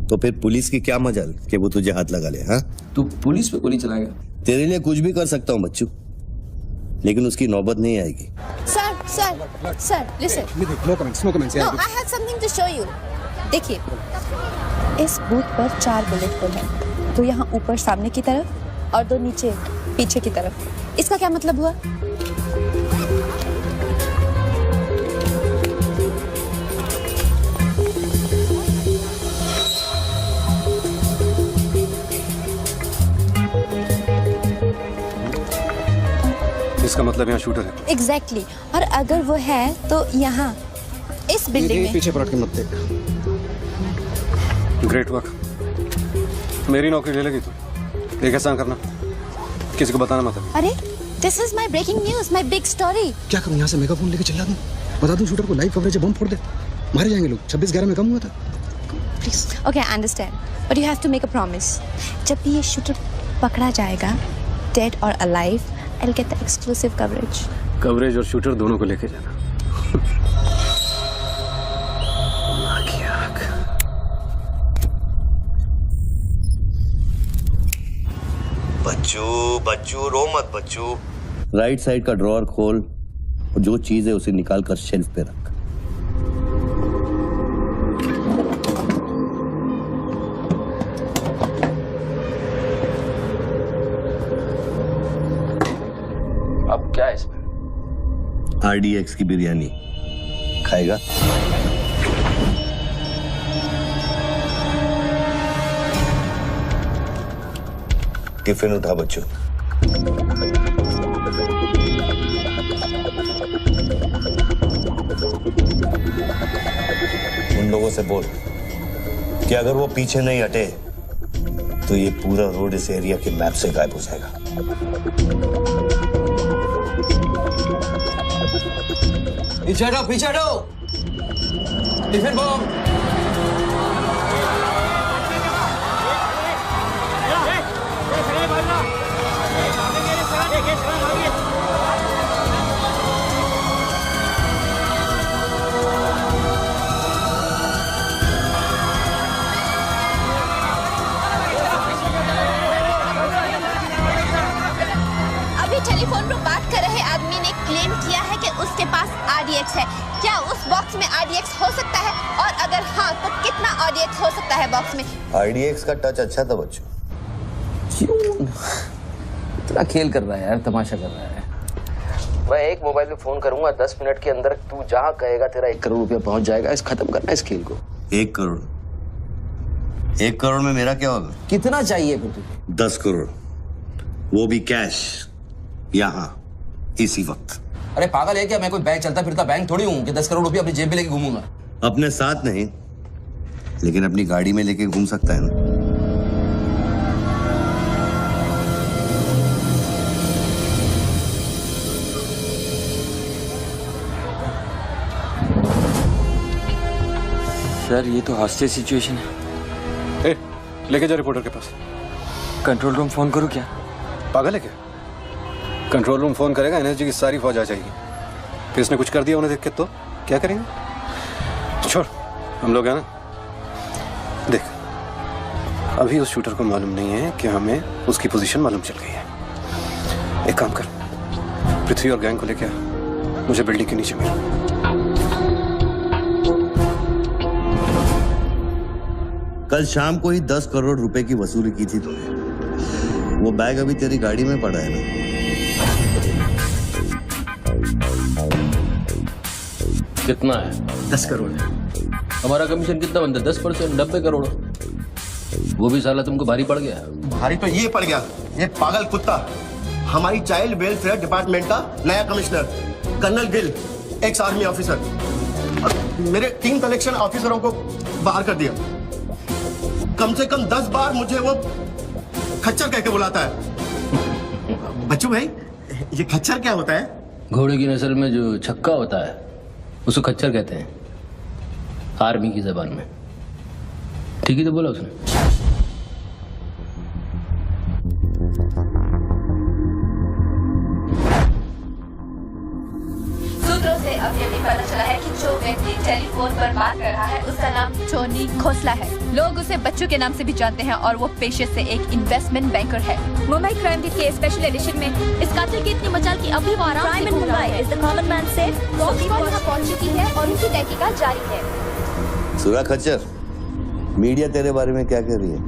तो फिर पुलिस की क्या मजाल कि वो तुझे हाथ लगा ले। हाँ, तू पुलिस पे गोली चलाएगा? तेरे लिए कुछ भी कर सकता हूँ बच्चू, लेकिन उसकी नौबत नहीं आएगी। Sir, listen. No comments, no comments. No, I have something to show you. देखिए, इस बूथ पर 4 बुलेट होल है, 2 यहाँ ऊपर सामने की तरफ और 2 नीचे पीछे की तरफ। इसका क्या मतलब हुआ? इसका मतलब यहाँ शूटर है। एग्जैक्टली। और अगर वो है तो यहाँ इस बिल्डिंग में। पीछे पलट के मत देख। Great work. मेरी नौकरी ले लेगी तू। एक एहसान करना, किसी को बताना मत। अरे, this is my breaking news, my big story. क्या करूँ, यहाँ से मेगाफोन लेके चिल्ला दूँ, बता दूँ शूटर को लाइव कवरेज बम फोड़ दे, मारे जाएंगे लोग। 26/11 में कम हुआ था। Please. Okay, I understand, but you have to make a promise. जब भी ये शूटर पकड़ा जाएगा, डेड और alive, I will get the exclusive coverage. Coverage और शूटर दोनों को लेके जाना। बच्चू रो मत बच्चू। राइट साइड का ड्रॉअर खोल और जो चीज है उसे निकाल कर शेल्फ पे रख। अब क्या है इसमें? RDX की बिरयानी खाएगा? टिफिन उठा बच्चों। उन लोगों से बोल कि अगर वो पीछे नहीं हटे तो ये पूरा रोड इस एरिया के मैप से गायब हो जाएगा। पीछे हटो, पीछे हटो। Tiffin bomb. टेलीफोन पर बात कर रहे आदमी ने क्लेम किया है कि उसके पास RDX है। क्या उस बॉक्स में RDX हो सकता है? और अगर हाँ, तो कितना RDX हो सकता है बॉक्स में? RDX का टच अच्छा था बच्चों। क्यों इतना खेल कर रहा है यार, तमाशा कर रहा है। मैं एक मोबाइल पे फोन करूंगा, 10 मिनट के अंदर तू जहां कहेगा तेरा 1 करोड़ रुपया पहुंच जाएगा। इस खत्म करना है इस खेल को। 1 करोड़? 1 करोड़ में मेरा क्या होगा? कितना चाहिए फिर तुझे? 10 करोड़, वो भी कैश, यहाँ इसी वक्त। अरे पागल है क्या? मैं कोई बैंक चलता फिरता बैंक थोड़ी हूँ कि 10 करोड़ रुपया अपनी जेब में लेके घूमूंगा। अपने साथ नहीं, लेकिन अपनी गाड़ी में लेके घूम सकता है ना। सर ये तो हॉस्टेज सिचुएशन है। ए, लेके जा रिपोर्टर के पास। कंट्रोल रूम फोन करूँ क्या? पागल है क्या? कंट्रोल रूम फोन करेगा, एनएसजी की सारी फौज आ जाएगी। फिर इसने कुछ कर दिया उन्हें देख के तो क्या करेंगे? छोड़, हम लोग हैं ना। देख, अभी उस शूटर को मालूम नहीं है कि हमें उसकी पोजीशन मालूम चल गई है। एक काम कर, पृथ्वी और गैंग को लेके आ, मुझे बिल्डिंग के नीचे मिल। कल शाम को ही 10 करोड़ रुपए की वसूली की थी तूने। वो बैग अभी तेरी गाड़ी में पड़ा है ना? कितना है? 10 करोड़ है। हमारा कमीशन कितना बनता है? 10%, 90 करोड़। वो भी साला तुमको भारी पड़ गया। भारी तो ये पड़ गया, ये पागल कुत्ता हमारी चाइल्ड वेलफेयर डिपार्टमेंट का नया commissioner colonel Gill, ex army officer, मेरे 3 कलेक्शन ऑफिसरों को बाहर कर दिया। कम से कम 10 बार मुझे वो खच्चर कह के बुलाता है। बच्चू भाई, ये खच्चर क्या होता है? घोड़े की नस्ल में जो छक्का होता है उसको खच्चर कहते हैं, आर्मी की जबान में। ठीक ही तो बोला उसने। सूत्रों से अब ये भी पता चला है कि जो व्यक्ति टेलीफोन पर बात कर रहा है उसका नाम टोनी खोसला है। लोग उसे बच्चू के नाम से भी जानते हैं और वो पेशे से एक इन्वेस्टमेंट बैंकर है। मुंबई क्राइम बीट के स्पेशल एडिशन में इस कातिल की इतनी मचाल की अभी वो आराम से घूम रहा है। Is the common man safe? पहुंच चुकी है और उनकी तहकीकात जारी है। सुरा खच्चर, मीडिया तेरे बारे में क्या कह रही है?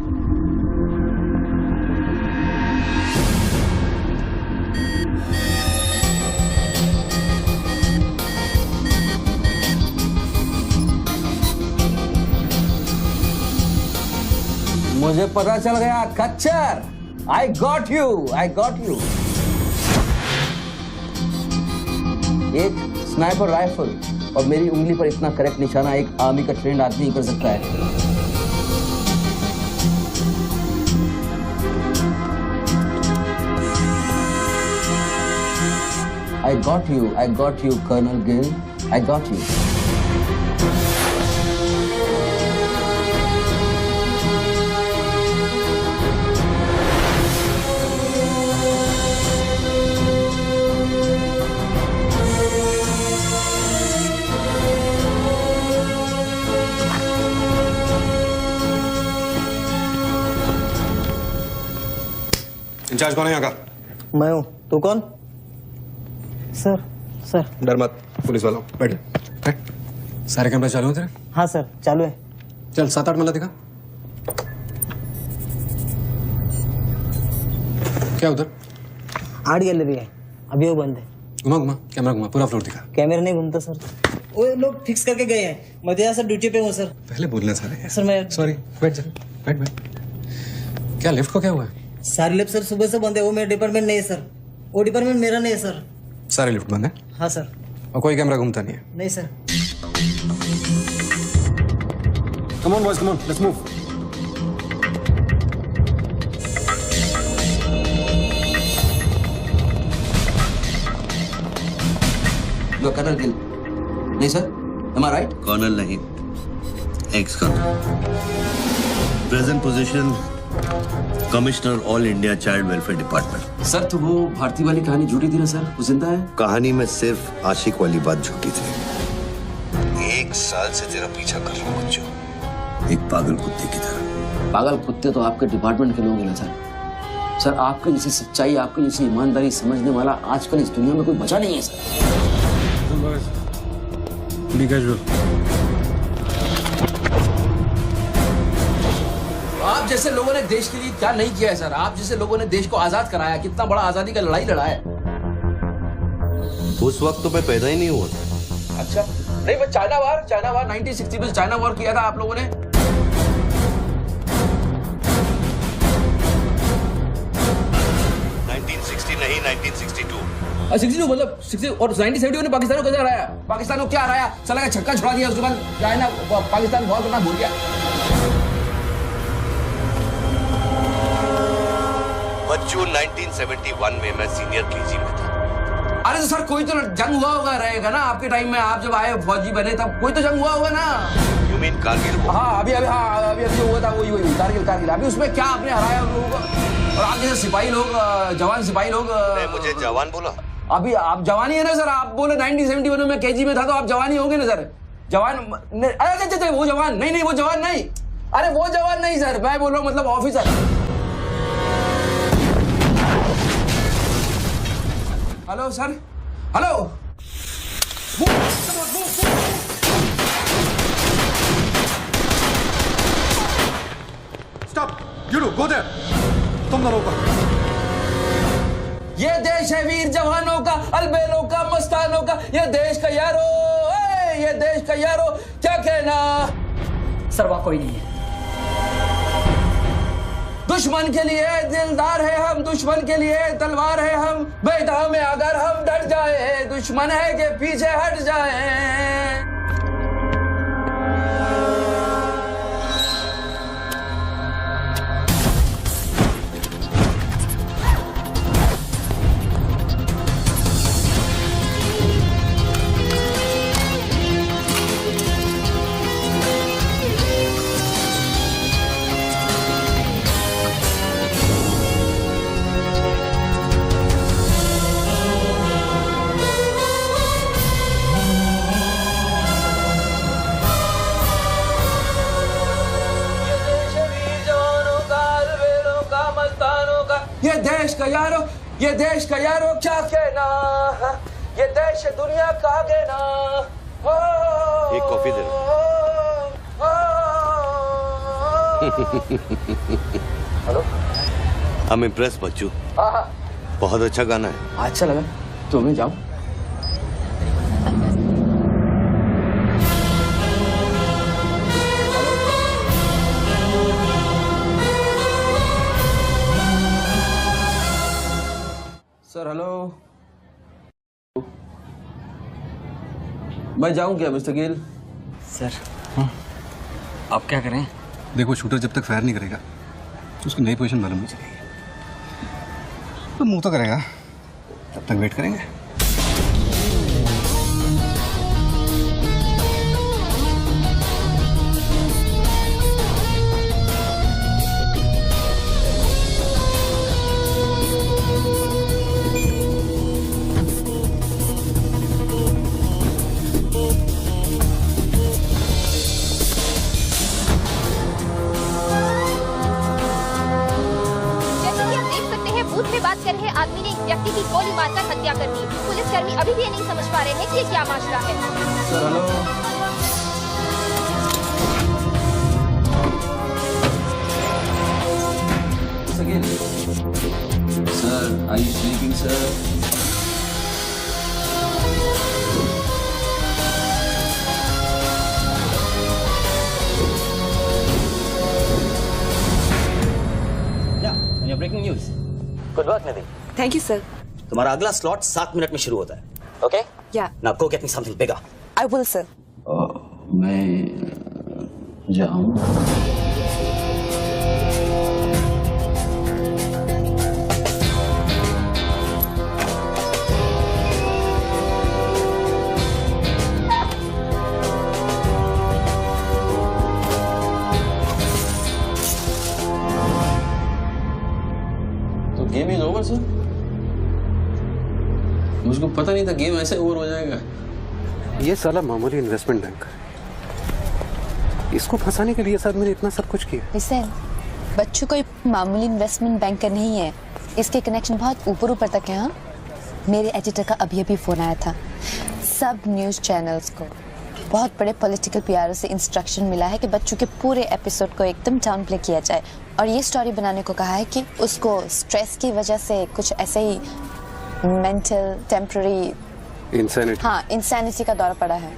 मुझे पता चल गया खच्चर। I got you. एक स्नाइपर राइफल और मेरी उंगली पर इतना करेक्ट निशाना एक आर्मी का ट्रेंड आदमी ही कर सकता है। I got you, Colonel Gill. I got you. In charge कौन है यहाँ का? मैं हूँ। तू कौन? सर डर मत, पुलिस वाला हूँ। बैठ। सारे कैमरे चालू हैं तेरे? हाँ सर, चालू है। चल 7-8 मल्ला दिखा। क्या उधर? आर्ट गैलरी है, अभी वो बंद है। घुमा कैमरा घुमा, पूरा फ्लोर दिखा। कैमरा नहीं घूमता सर, वो लोग फिक्स करके गए हैं। मैं तो सर ड्यूटी पे हूँ सर। पहले बोलना सारे। सर मैं सॉरी, बैठ जा, बैठ। क्या लिफ्ट को क्या हुआ है? सारे लिफ्ट सर सुबह से बंद है। वो मेरा डिपार्टमेंट नहीं है सर, वो डिपार्टमेंट मेरा नहीं है सर। सारे लिफ्ट बंद है? हाँ सर। और कोई कैमरा घूमता नहीं है? नहीं sir. Come on boys, come on, let's move. You are colonel Gill? नहीं sir, am I right? Colonel नहीं, ex colonel. Present position commissioner all India child welfare department. Sir तो वो भारती वाली कहानी झूठी थी ना सर, वो जिंदा है? कहानी में सिर्फ आशिक वाली बात झूठी थी। 1 साल से तेरा पीछा कर रहा हूँ बच्चों, एक पागल कुत्ते की तरह। पागल कुत्ते तो आपके डिपार्टमेंट के लोग हैं ना सर। सर आपके जैसी सच्चाई, आपके जैसी ईमानदारी समझने वाला आजकल इस दुनिया में कोई बचा नहीं है सर। आप जैसे लोगों ने देश के लिए क्या नहीं किया है सर। आप जैसे लोगों ने देश को आजाद कराया, कितना बड़ा आजादी का लड़ाई लड़ा है। उस वक्त तो मैं पैदा ही नहीं हुआ था। अच्छा, नहीं वो चाइना वार 1960 में चाइना वार किया था आप लोगों ने। 1960 नहीं, 1962। 62 मतलब 60 और 1970 में पाकिस्तान को कैसे हराया? पाकिस्तान को क्या हराया? साला का छक्का छुड़ा दिया, उसके बाद चाइना पाकिस्तान वॉर करना भूल गया। बच्चों 1971 में मैं सीनियर केजी में था। अरे तो सर कोई तो जंग हुआ होगा रहेगा ना आपके टाइम में। आप जब आए फौजी बने तब कोई तो जंग हुआ होगा ना। You mean Kargil? हाँ अभी जो हुआ था वही कारगिल। अभी उसमें क्या आपने हराया उन लोगों को? और आप जैसे सिपाही लोग, जवान सिपाही लोग। मुझे जवान बोला? अभी आप जवान ही है ना सर। आप बोले 1971 में केजी में था तो आप जवान ही होंगे ना सर। जवान अरे वो जवान नहीं, वो जवान नहीं। अरे वो जवान नहीं सर, मैं बोल रहा हूँ मतलब officer. Hello sir, hello. Stop, you do go there. तुम दोनों ऊपर। ये देश है वीर जवानों का, अलबेलों का, मस्तानों का। ये देश का यारो, ये देश का यारो, क्या कहना? सर वहाँ कोई नहीं है। दुश्मन के लिए दिलदार है हम, दुश्मन के लिए तलवार है हम। बेदा में अगर हम डट जाए, दुश्मन है के पीछे हट जाए। ये देश का यारो क्या कहना, ये देश दुनिया का कहना। एक coffee they. Hello, I'm impressed बच्चू। हाँ हाँ, बहुत अच्छा गाना है। अच्छा लगा तो मैं जाऊँ? सर हेलो, मैं जाऊं क्या मिस्टर गिल? सर आप क्या करें? देखो शूटर जब तक फायर नहीं करेगा तो उसकी नई पोजीशन मालूम नहीं चलेगी। तो मूव तो करेगा, तब तक वेट करेंगे। जैसे कि आप देख सकते हैं, बूथ में बात कर रहे आदमी ने एक व्यक्ति की गोली मारकर हत्या कर दी। पुलिसकर्मी अभी भी ये नहीं समझ पा रहे हैं कि ये क्या मामला है। Sir hello, mister Gill, sir are you sleeping sir? Breaking news. Good work Nidhi. Thank you sir. तुम्हारा अगला स्लॉट 7 मिनट में शुरू होता है। ओके, या now go get me something bigger. I will sir. मैं जाऊं? तो गेम इज ओवर सर? मुझको पता नहीं था गेम ऐसे ओवर हो जाएगा। ये साला मामूली इन्वेस्टमेंट बैंक, इसको फंसाने के लिए सर मैंने इतना सब कुछ किया। लिसन, बच्चों कोई मामूली इन्वेस्टमेंट बैंकर नहीं है। इसके कनेक्शन बहुत ऊपर ऊपर तक है। हाँ, मेरे एडिटर का अभी अभी फोन आया था। सब न्यूज़ चैनल्स को बहुत बड़े पॉलिटिकल पीआरओ से इंस्ट्रक्शन मिला है कि बच्चों के पूरे एपिसोड को एकदम डाउन प्ले किया जाए, और ये स्टोरी बनाने को कहा है कि उसको स्ट्रेस की वजह से कुछ ऐसे ही मेंटल टेम्पररी इंसैनिटी का दौर पड़ा है।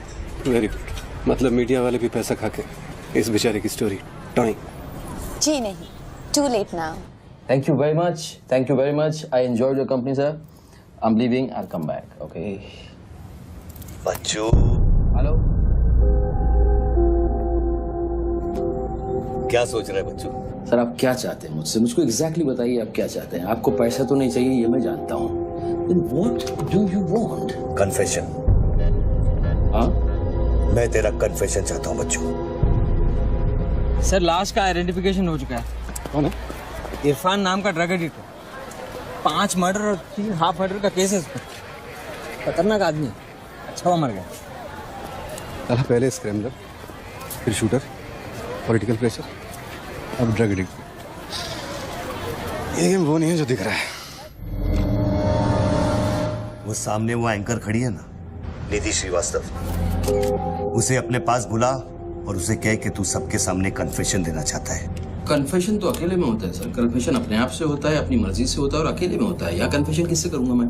वेरी गुड, मतलब मीडिया वाले भी पैसा खा के इस बेचारे की स्टोरी टॉइंग। जी नहीं, too late now. Thank you very much. Thank you very much. I enjoyed your company, sir. I'm leaving. I'll come back. Okay. Bachchu, Hello. क्या सोच रहे हैं बच्चू? सर आप क्या चाहते हैं मुझसे? मुझको एग्जैक्टली बताइए आप क्या चाहते हैं। आपको पैसा तो नहीं चाहिए, ये मैं जानता हूँ। Then what do you want? Confession. हाँ? मैं तेरा कन्फेशन चाहता हूँ बच्चू। सर लास्ट का आइडेंटिफिकेशन हो चुका है। कौन है? इरफान नाम का ड्रग एडिक्ट है। 5 मर्डर और 3 हाफ मर्डर का केस है इसमें। खतरनाक आदमी है। अच्छा हुआ मर गया। साला पहले स्क्रैमलर, फिर शूटर, पॉलिटिकल प्रेशर, अब ड्रग एडिक्ट। ये गेम वो नहीं है जो दिख रहा है। वो सामने वो एंकर खड़ी है ना, निधि श्रीवास्तव, उसे अपने पास बुला और उसे कह कि तू सबके सामने कन्फेशन देना चाहता है। कन्फेशन तो अकेले में होता है सर। कन्फेशन अपने आप से होता है, अपनी मर्जी से होता है और अकेले में होता है। या कन्फेशन किससे करूंगा मैं?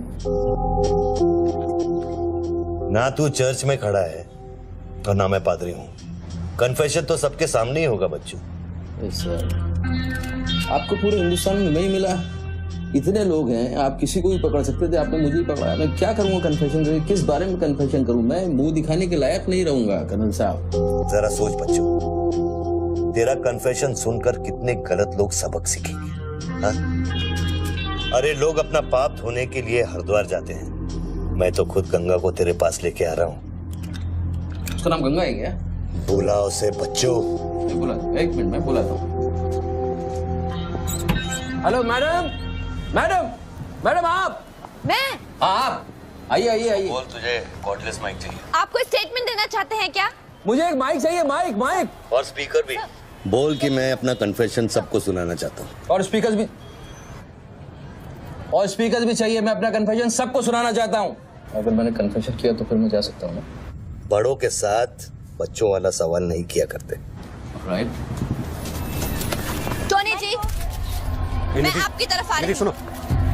ना तू चर्च में खड़ा है और ना मैं पादरी हूँ। कन्फेशन तो सबके सामने ही होगा बच्चू। सर आपको पूरे हिंदुस्तान में नहीं मिला, इतने लोग हैं, आप किसी को भी पकड़ सकते थे, आपने मुझे ही पकड़ा। मैं क्या करूंगा कन्फेशन करके? किस बारे में कन्फेशन करूं? मैं मुंह दिखाने के लायक नहीं रहूंगा कर्नल साहब। जरा सोच बच्चू, तेरा कन्फेशन सुनकर कितने गलत लोग सबक सीखेंगे। हाँ? अरे लोग अपना पाप धोने के लिए हरिद्वार जाते हैं, मैं तो खुद गंगा को तेरे पास लेके आ रहा हूँ। उसका नाम गंगा है क्या? बोला उसे बच्चू। बोला, एक मिनट मैं बुलाता हूँ। हेलो मैडम, मैडम, मैडम आप? मैं? आप आइए आइए आइए। बोल, तुझे कॉर्डलेस माइक चाहिए? आपको स्टेटमेंट देना चाहते हैं क्या? मुझे एक माइक चाहिए, माइक माइक। और स्पीकर भी। बोल कि मैं अपना कन्फेशन सबको सुनाना चाहता हूँ। और स्पीकर भी चाहिए। मैं अपना कन्फेशन सबको सुनाना चाहता हूँ। अगर मैंने कन्फेशन किया तो फिर मैं जा सकता हूँ ना? बड़ों के साथ बच्चों वाला सवाल नहीं किया करते। राइट। मैं आपकी तरफ आ रही हूँ। सुनो,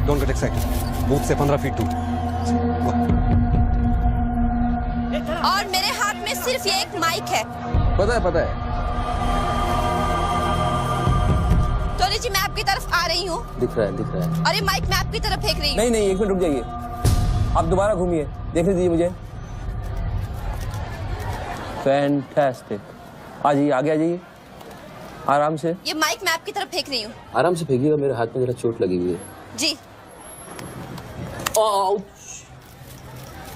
डोंट गेट एक्साइटेड। बूथ से 15 फीट दूर। और मेरे हाथ में सिर्फ ये एक माइक है। पता है। टोनी जी, मैं आपकी तरफ आ रही हूँ। दिख रहा है। और ये माइक मैं आपकी तरफ फेंक रही हूँ। नहीं, 1 मिनट रुक जाइए। आप दोबारा घूमिए, देखने दीजिए मुझे। फैंटास्टिक। आ जाइए आराम से। ये माइक मैं आपकी तरफ फेंक रही हूँ। आराम से फेंकिएगा, मेरे हाथ में जरा चोट लगी हुई है। जी।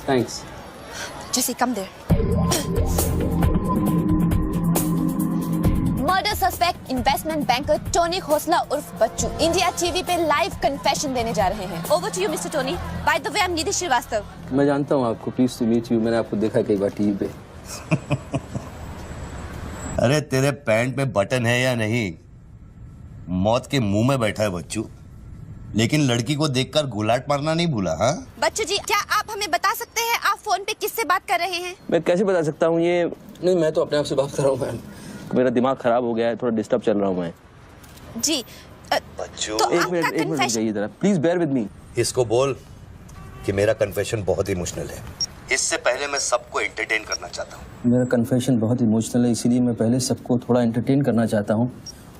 थैंक्स। जैसे कम देर। Murder suspect investment banker Tony Khosla उर्फ बच्चू इंडिया टीवी पे लाइव कन्फेशन देने जा रहे हैं। Over to you mister Tony. By the way, I am Nidhi Srivastava. मैं जानता हूँ आपको, प्लीज टू मीट यू। मैंने आपको देखा कई बार टीवी पे। अरे तेरे पैंट में बटन है या नहीं? मौत के मुंह में बैठा है बच्चू, लेकिन लड़की को देखकर गुलाट मारना नहीं भूला। हाँ बच्चू जी, क्या आप हमें बता सकते हैं आप फोन पे किससे बात कर रहे हैं? मैं कैसे बता सकता हूँ ये? नहीं, मैं तो अपने आप से बात कर रहा हूँ मैम। मेरा दिमाग खराब हो गया है, थोड़ा डिस्टर्ब चल रहा हूँ मैं। जी। बच्चू, तो एक आपका मिनट रुक कन्फेशन। जाइए जरा, प्लीज बेयर विद मी। इसको बोल कि मेरा कन्फेशन बहुत इमोशनल है। इससे पहले मैं सबको एंटरटेन करना चाहता हूँ। मेरा कन्फेशन बहुत इमोशनल है, इसीलिए मैं पहले सबको थोड़ा एंटरटेन करना चाहता हूँ,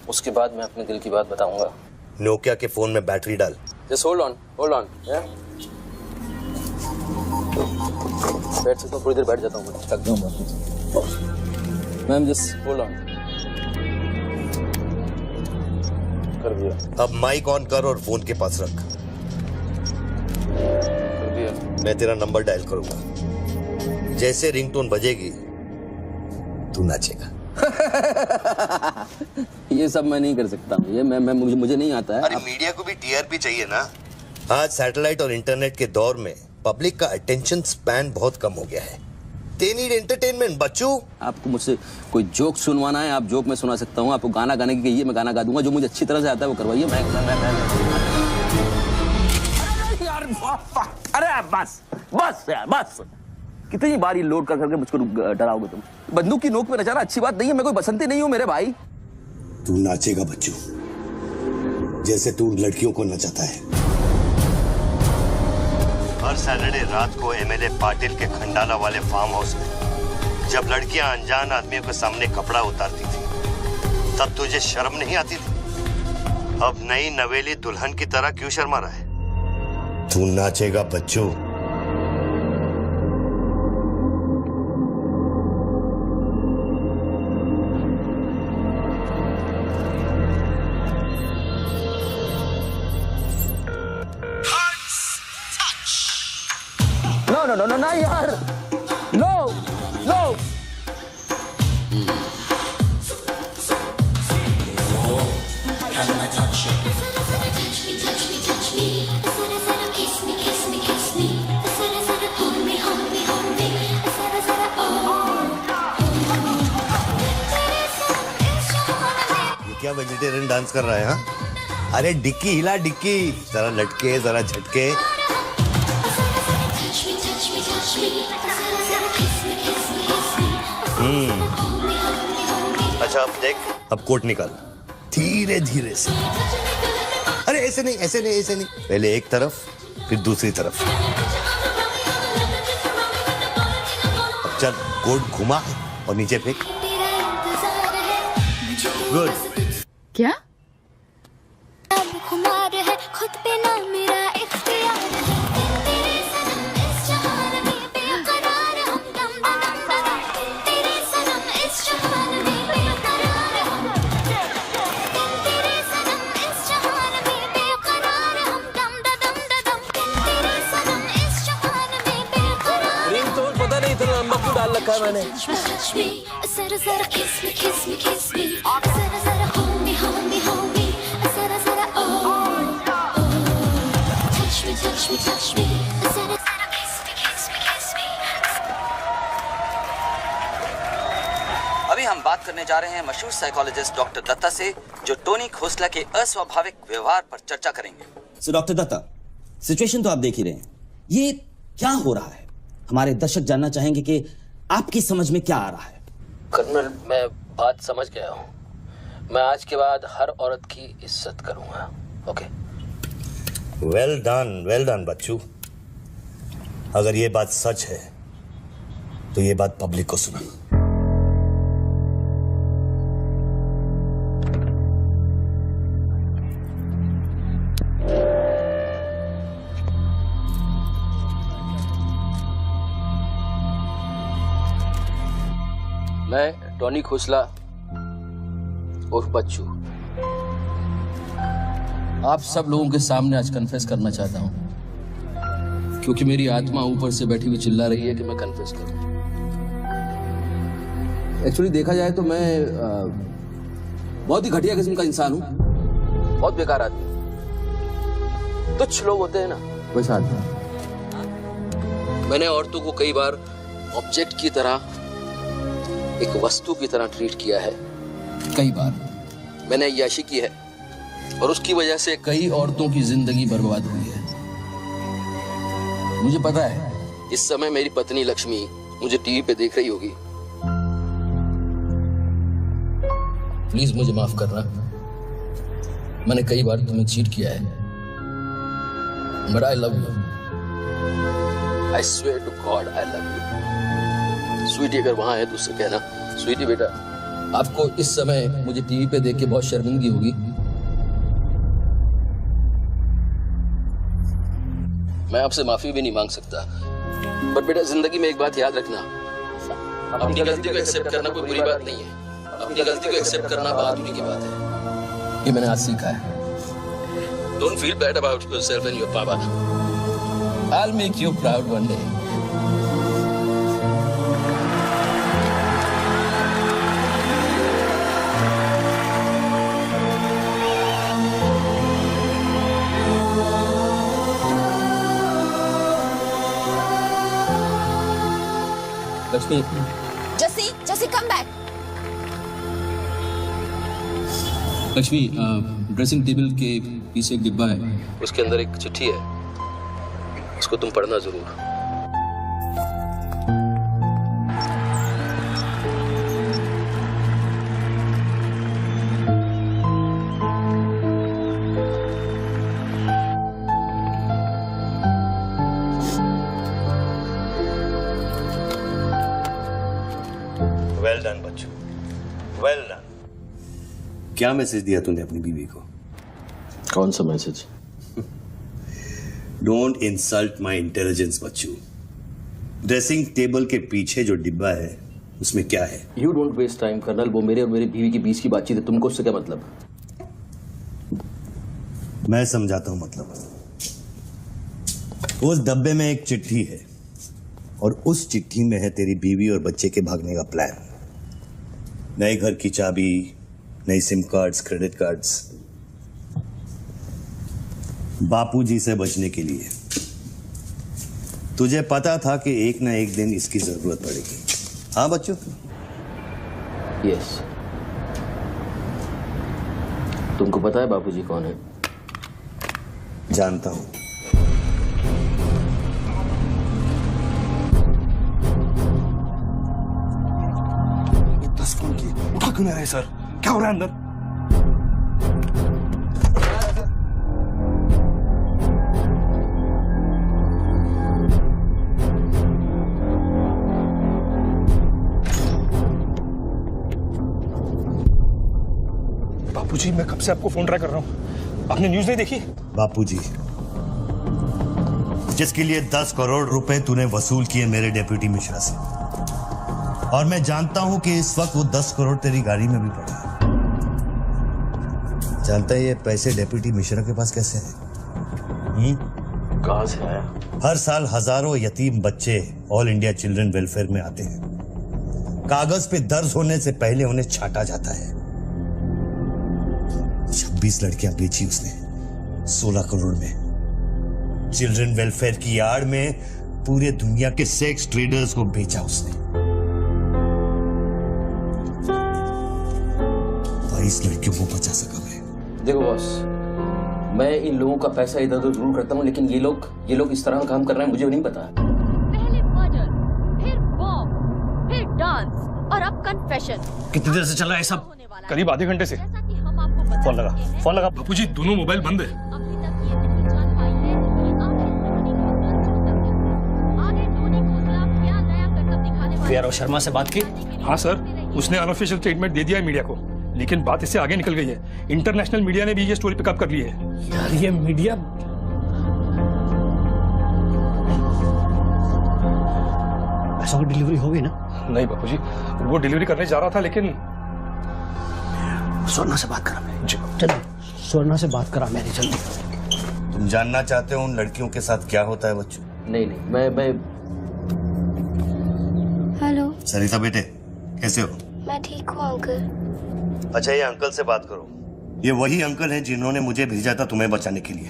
उसके बाद मैं अपने दिल की बात बताऊंगा। नोकिया के फोन में बैटरी डाल। Just hold on. बैठ सकता हूँ, थोड़ी देर बैठ जाता हूँ, थक गया हूँ मैम। Just hold on. कर दिया। अब माइक ऑन कर और फोन के पास रख। कर दिया। मैं तेरा नंबर डायल करूंगा, जैसे रिंगटोन बजेगी तू नाचेगा। ये सब मैं नहीं कर सकता हूँ, ये मैं मुझे नहीं आता है। अरे मीडिया को भी टीआरपी चाहिए ना। आज सैटेलाइट और इंटरनेट के दौर में पब्लिक का अटेंशन स्पैन बहुत कम हो गया है। They need entertainment, बच्चू। आपको मुझसे कोई जोक सुनवाना है, आप जोक में सुना सकता हूँ। आपको गाना गाने की कहिए, मैं गाना गा दूंगा। जो मुझे अच्छी तरह से आता है वो करवाइए। अरे बस कितनी बार ये लोड कर करके मुझको डराओगे तुम? बंदूक की नोक पे नचाना अच्छी बात नहीं है। मैं कोई बसंती नहीं हूँ मेरे भाई। तू नाचेगा बच्चू, जैसे तू लड़कियों को नचाता है। हर सैटरडे रात को एमएलए पाटिल के खंडाला वाले फार्म हाउस में जब लड़कियां अनजान आदमियों के सामने कपड़ा उतारती थी, तब तुझे शर्म नहीं आती थी? अब नई नवेली दुल्हन की तरह क्यों शर्मा रहा है? तू नाचेगा बच्चू। No, यार, no. ये क्या वेजिटेरियन डांस कर रहा है? हाँ, अरे डिक्की हिला, डिक्की जरा लटके जरा झटके। अच्छा अब देख, अब कोट निकाल धीरे धीरे से। अरे ऐसे नहीं। पहले एक तरफ फिर दूसरी तरफ। अब चल, कोट घुमा और नीचे फेंक। गुड। क्या? खुद पे ना मेरा इख्तियार है। तेरे सनम इस जहान में बेकरार हम दम दम दम। तेरे सनम इस जहान में बेकरार हम। तेरे सनम इस जहान में बेकरार हम दम दम दम। तेरे सनम इस जहान में बेकरार। रिंग तो पता नहीं इतना लंबा क्यों डाल रखा है मैंने। जरा जरा किस मी जरा जरा hold me जरा जरा touch me जरा जरा kiss me। अभी हम बात करने जा रहे हैं मशहूर साइकोलॉजिस्ट डॉक्टर दत्ता से, जो टोनी खोसला के अस्वाभाविक व्यवहार पर चर्चा करेंगे। सो डॉक्टर दत्ता, सिचुएशन तो आप देख ही रहे हैं, ये क्या हो रहा है? हमारे दर्शक जानना चाहेंगे कि आपकी समझ में क्या आ रहा है। कर्नल, मैं बात समझ गया हूँ। मैं आज के बाद हर औरत की इज्जत करूंगा ओके वेल डन बच्चू। अगर ये बात सच है तो ये बात पब्लिक को सुना। मैं टोनी खोसला उर्फ बच्चू आप सब लोगों के सामने आज कन्फेस करना चाहता हूं, क्योंकि मेरी आत्मा ऊपर से बैठी हुई चिल्ला रही है कि मैं कन्फेस करूं। एक्चुअली देखा जाए तो मैं बहुत ही घटिया किस्म का इंसान हूं, बहुत बेकार आदमी। तुच्छ लोग होते हैं ना, वैसा आदमी। मैंने औरतों को कई बार ऑब्जेक्ट की तरह, एक वस्तु की तरह ट्रीट किया है। कई बार मैंने अय्याशी की है और उसकी वजह से कई औरतों की जिंदगी बर्बाद हुई है। मुझे पता है इस समय मेरी पत्नी लक्ष्मी मुझे टीवी पे देख रही होगी। प्लीज मुझे माफ करना, मैंने कई बार तुम्हें चीट किया है, but I love you. I swear to God I love you. Sweetie अगर वहां है तो उससे कहना, स्वीटी बेटा आपको इस समय मुझे टीवी पे देख के बहुत शर्मिंदगी होगी। मैं आपसे माफी भी नहीं मांग सकता, पर बेटा जिंदगी में एक बात याद रखना, अपनी गलती को एक्सेप्ट करना कोई बुरी बात नहीं है, अपनी गलती को एक्सेप्ट करना बहादुरी की बात है। ये मैंने आज सीखा है। Don't feel bad about yourself and your पापा। I'll make you proud one day. Lakshmi, जसी come back. Lakshmi, dressing table के पीछे एक डिब्बा है, उसके अंदर एक चिट्ठी है, उसको तुम पढ़ना जरूर। Well done Bachchu, well done. क्या मैसेज दिया तूने अपनी बीवी को? कौन सा message? Don't insult my intelligence Bachchu. Dressing table के पीछे जो डिब्बा है उसमें क्या है? You don't waste time colonel, वो मेरे और मेरी बीवी के बीच की बातचीत है, तुमको उससे क्या मतलब? मैं समझाता हूं मतलब। उस डब्बे में एक चिट्ठी है और उस चिट्ठी में है तेरी बीवी और बच्चे के भागने का प्लान। नए घर की चाबी, नई सिम कार्ड्स, क्रेडिट कार्ड्स, बापूजी से बचने के लिए। तुझे पता था कि एक ना एक दिन इसकी जरूरत पड़ेगी। हाँ बच्चों? यस। तुमको पता है बापूजी कौन है? जानता हूं। दस फोन की उठा क्यों नहीं रहे सर? क्या हो रहा है अंदर? बापूजी, मैं कब से आपको फोन ट्राई कर रहा हूं, आपने न्यूज नहीं देखी? बापूजी, जिसके लिए 10 करोड़ रुपए तूने वसूल किए मेरे डेप्यूटी मिश्रा से, और मैं जानता हूं कि इस वक्त वो 10 करोड़ तेरी गाड़ी में भी पड़ा है। जानता है ये पैसे डेप्यूटी मिश्रा के पास कैसे हैं? कहां से आया? हर साल हजारों यतीम बच्चे ऑल इंडिया चिल्ड्रन वेलफेयर में आते हैं। कागज पे दर्ज होने से पहले उन्हें छांटा जाता है। 26 लड़कियां बेची उसने 16 करोड़ में। चिल्ड्रन वेलफेयर की आड़ में पूरे दुनिया के सेक्स ट्रेडर्स को बेचा उसने। 22 लड़कियों को बचा सका मैं। देखो बॉस, मैं इन लोगों का पैसा इधर उधर जरूर करता हूँ, लेकिन ये लोग इस तरह का काम कर रहे हैं, मुझे नहीं पता। पहले मर्डर, फिर बॉम्ब, फिर डांस और अब कन्फेशन। कितनी देर से चल रहा है सब? करीब आधे घंटे से। जैसा कि हम आपको फोन लगा। बापूजी दोनों मोबाइल बंद है। वीआरओ शर्मा से बात की? हाँ सर, उसने अनऑफिशियल स्टेटमेंट दे दिया है मीडिया को, लेकिन बात इससे आगे निकल गई है। इंटरनेशनल मीडिया ने भी ये स्टोरी पिकअप कर ली है। यार ये मीडिया पैसों की डिलीवरी हो गई ना? नहीं बापूजी, वो डिलीवरी करने जा रहा था लेकिन स्वर्णा से बात करा मैंने। जल्दी स्वर्णा से बात करा मैंने, जल्दी। तुम जानना चाहते हो उन लड़कियों के साथ क्या होता है बच्चों? नहीं मैं हेलो, सरिता बेटे कैसे हो? मैं ठीक हूँ अंकल। अच्छा ये अंकल से बात करो। ये वही अंकल हैं जिन्होंने मुझे भेजा था तुम्हें बचाने के लिए।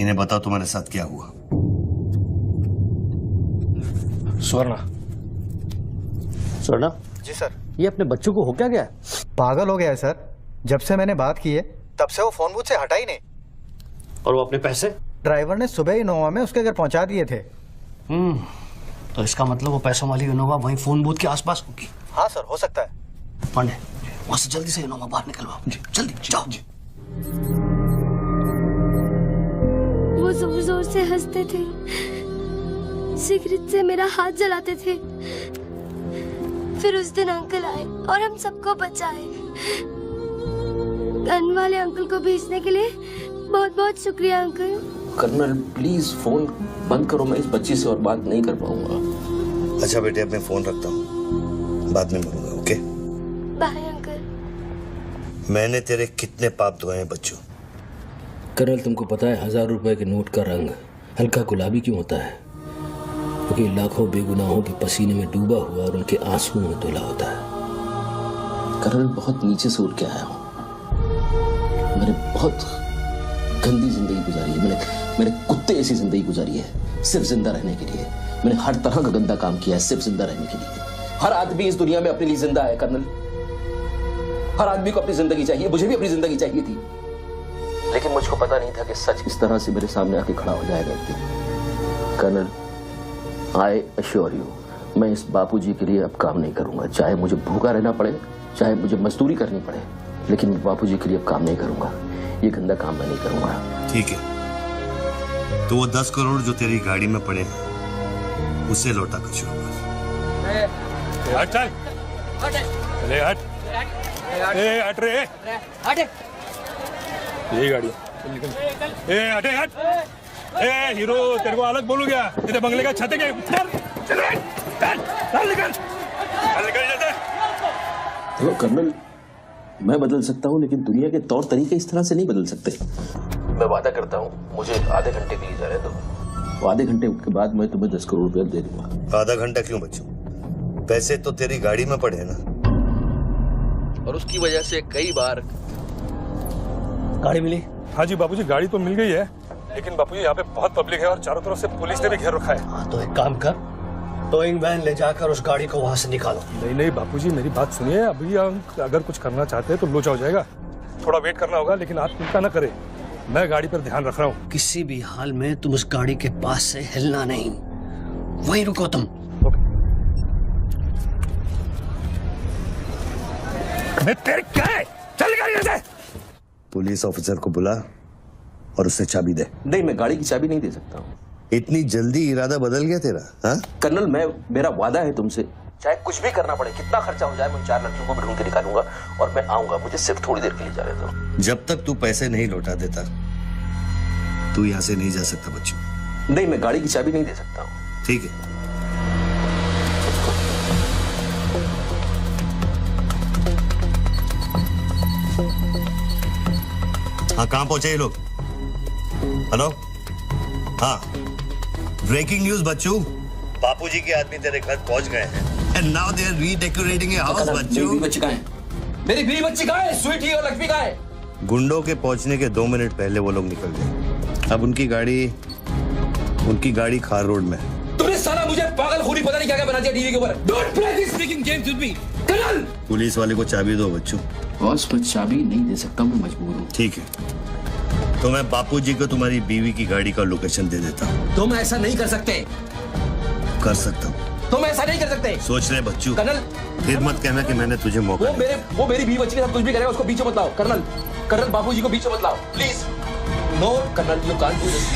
इन्हें बताओ तुम्हारे साथ क्या हुआ। स्वर्णा। स्वर्णा जी सर। ये अपने बच्चों को हो क्या गया? पागल हो गया है सर। जब से मैंने बात की है तब से वो फोन बूथ से हटा ही नहीं। और वो अपने पैसे? ड्राइवर ने सुबह इनोवा में उसके घर पहुंचा दिए थे। तो इसका मतलब वो पैसों वाली इनोवा वहीं फोन बूथ के आसपास होगी। हाँ सर, हो सकता है। पांडे वहां से जल्दी से इनोवा बाहर निकलवाओ। जल्दी जाओ। वो जोर जोर से हंसते थे, सिगरेट से मेरा हाथ जलाते थे। फिर उस दिन अंकल आए और हम सबको बचाए। गन वाले अंकल को भेजने के लिए बहुत बहुत शुक्रिया अंकल। कर्नल प्लीज फोन बंद करो, मैं इस बच्ची से और बात नहीं कर पाऊंगा। अच्छा बेटे, अब मैं फोन रखता हूँ, बाद में मिलूंगा। Okay bye uncle. मैंने तेरे कितने पाप धोए हैं बच्चों। कर्नल तुमको पता है 1000 रुपए के नोट का रंग हल्का गुलाबी क्यों होता है? क्योंकि लाखों बेगुनाहों के पसीने में डूबा हुआ और उनके आंसुओं में धुला होता है। कर्नल बहुत नीचे से उठ के आया हूँ। मैंने बहुत गंदी जिंदगी गुजारी है। मैंने कुत्ते ऐसी जिंदगी गुजारी है सिर्फ जिंदा रहने के लिए। मैंने हर तरह का गंदा काम किया है सिर्फ जिंदा रहने के लिए। हर आदमी इस दुनिया में अपने लिए जिंदा है कर्नल। हर आदमी को अपनी जिंदगी चाहिए, मुझे भी अपनी जिंदगी चाहिए थी, लेकिन मुझको पता नहीं था कि सच इस तरह से मेरे सामने आके खड़ा हो जाएगा एक दिन। कर्नल आई अश्योर यू, मैं इस बापूजी के लिए अब काम नहीं करूंगा। चाहे मुझे भूखा रहना पड़े, चाहे मुझे मजदूरी करनी पड़े, लेकिन मैं बापूजी के लिए अब काम नहीं करूंगा। ये गंदा काम मैं नहीं करूंगा। ठीक है, तो वो 10 करोड़ जो तेरी गाड़ी में पड़े हैं उसे लौटा कर शुरू कर। हट चल, ले हट, ए हट रे, हट। यही गाड़ी ए हटे हट। ए हीरो, तेरे को अलग बोलू क्या? तेरे बंगले का छत है क्या? चल निकल जल्दी। देखो कर्नल, मैं बदल सकता हूँ लेकिन दुनिया के तौर तरीके इस तरह से नहीं बदल सकते। मैं वादा करता हूँ, मुझे आधे घंटे के लिए जाने दो। आधे घंटे के बाद मैं तुम्हें 10 करोड़ रुपया दे दूंगा। आधा घंटा क्यों बच्चों? पैसे तो तेरी गाड़ी में पड़े हैं ना। और उसकी वजह से कई बार गाड़ी मिली? हाँ जी बापूजी, गाड़ी तो मिल गई है, लेकिन बापूजी यहाँ पे बहुत पब्लिक है और चारों तरफ से पुलिस ने भी घेर रखा है। हाँ तो एक काम कर, टोइंग वैन ले जाकर उस गाड़ी को वहां से निकालो। नहीं बापूजी, मेरी बात सुनिए। अभी अगर कुछ करना चाहते हैं तो लोचा हो जाएगा। थोड़ा वेट करना होगा, लेकिन आप चिंता न करें, मैं गाड़ी पर ध्यान रख रहा हूँ। किसी भी हाल में तुम उस गाड़ी के पास से हिलना नहीं, वहीं रुको तुम। तेरे क्या है? चल गाड़ी से। पुलिस ऑफिसर को बुला और उससे चाबी दे। नहीं, मैं गाड़ी की चाबी नहीं दे सकता हूँ। इतनी जल्दी इरादा बदल गया तेरा? हाँ कर्नल, मेरा वादा है तुमसे, चाहे कुछ भी करना पड़े, कितना खर्चा हो जाए, मैं 4 लड़कियों को भी ढूंढ के निकालूंगा और मैं आऊंगा। मुझे सिर्फ थोड़ी देर के लिए जाने दो। जब तक तू पैसे नहीं लौटा देता तू यहाँ से नहीं जा सकता बच्चों। नहीं, मैं गाड़ी की चाबी नहीं दे सकता हूँ। ठीक है, हाँ कहाँ पहुंचे ये लोग? हेलो, हाँ ब्रेकिंग न्यूज बच्चू, बापूजी के आदमी तेरे घर पहुंच गए हैं and now they are redecorating your house Bachchu. मेरी बच्ची कहाँ है? मेरी बीवी बच्ची कहाँ है? स्वीटी और लक्ष्मी कहाँ है? गुंडों के पहुंचने के 2 मिनट पहले वो लोग निकल गए। अब उनकी गाड़ी खार रोड में है। तूने साला मुझे पागल खूनी पता नहीं क्या क्या बना दिया टीवी के ऊपर। Don't play this speaking games with me colonel. Police वाले को चाबी दो बच्चू। बॉस, मैं चाबी नहीं दे सकता, मैं मजबूर हूँ। ठीक है, तो मैं बापूजी को तुम्हारी बीवी की गाड़ी का लोकेशन दे देता हूँ। तुम ऐसा नहीं कर सकते। कर सकता हूँ। तुम ऐसा नहीं कर सकते। सोच रहे बच्चू? कर्नल, फिर मत कहना कि मैंने तुझे मौका दिया। वो मेरी बीवी बच्ची के साथ कुछ भी करेगा उसको बीच में मत लाओ। कर्नल बाबूजी को बीच में मत लाओ please. No colonel, you can't do this.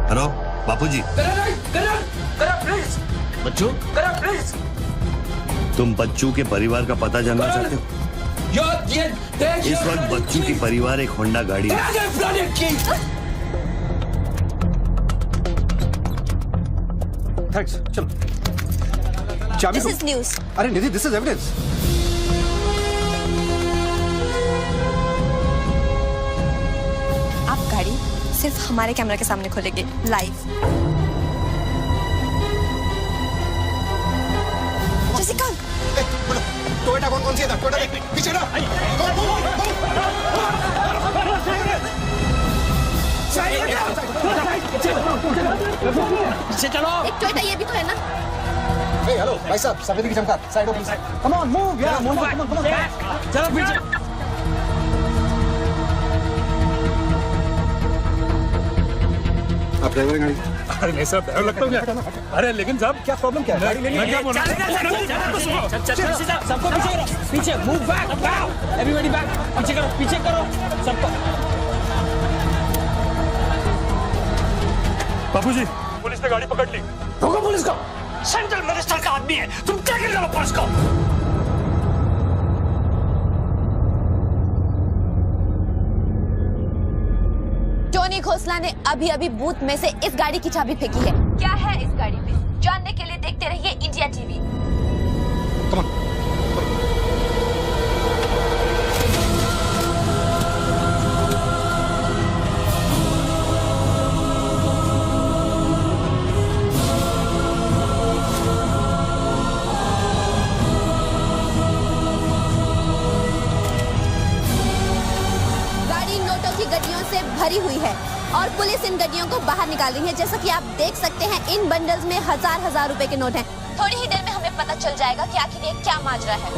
Hello Bapuji. Colonel please. बच्चू कर्नल प्लीज। तुम बच्चू के परिवार का पता जानना चाहते हो? इस वक्त बच्चू की परिवार एक होंडा गाड़ी में। थैंक्स, चलो। चाबी दिस इज न्यूज़। अरे निधि, दिस इज एविडेंस। आप गाड़ी सिर्फ हमारे कैमरा के सामने खोलेंगे लाइव। जैसिका, टोयोटा कौन सी है? टोयोटा देख पीछे ना। पीछे चलो। एक टोयोटा ये भी तो है ना? हेलो भाई साहब, सफेदी की चमकार, side please. Come on move यार, मूव कम ऑन। चलो पीछे। आप ड्राइवर हैं गाड़ी? अरे नहीं साहब, ड्राइवर लगता हूँ क्या? अरे लेकिन साहब क्या प्रॉब्लम क्या है? गाड़ी लेनी है। सबको पीछे करो, पीछे मूव बैक, एवरीबॉडी बैक, पीछे करो सबको। बाबूजी, पुलिस ने गाड़ी पकड़ ली। रोको पुलिस को, सेंट्रल मिनिस्टर का आदमी है, तुम क्या कर रहे हो पुलिस को? टोनी खोसला ने अभी अभी बूथ में से इस गाड़ी की चाबी फेंकी है। क्या है इस गाड़ी में, जानने के लिए देखते रहिए इंडिया टीवी। Come on. गाड़ी नोटों की गड्डियों से भरी हुई है और पुलिस इन गड्डियों को बाहर निकाल रही है। जैसा कि आप देख सकते हैं, इन बंडल्स में हजार रुपए के नोट हैं। थोड़ी ही देर में हमें पता चल जाएगा कि आखिर ये क्या माजरा है।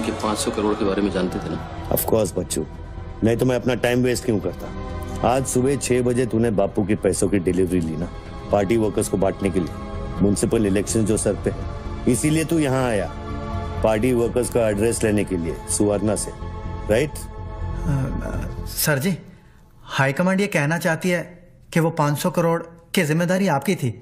के 500 करोड़ के बारे में जानते थे ना? ऑफ कोर्स बच्चू, नहीं तो मैं अपना टाइम वेस्ट क्यों करता। आज सुबह 6 बजे तूने बापू के पैसों की डिलीवरी ली ना, पार्टी वर्कर्स को बांटने के लिए। म्युनिसिपल इलेक्शन जो सर पे है, इसीलिए तू यहाँ आया, पार्टी वर्कर्स का एड्रेस लेने के लिए सुवर्णा से, राइट? सर जी, हाईकमांड ये कहना चाहती है कि वो 500 करोड़ की जिम्मेदारी आपकी थी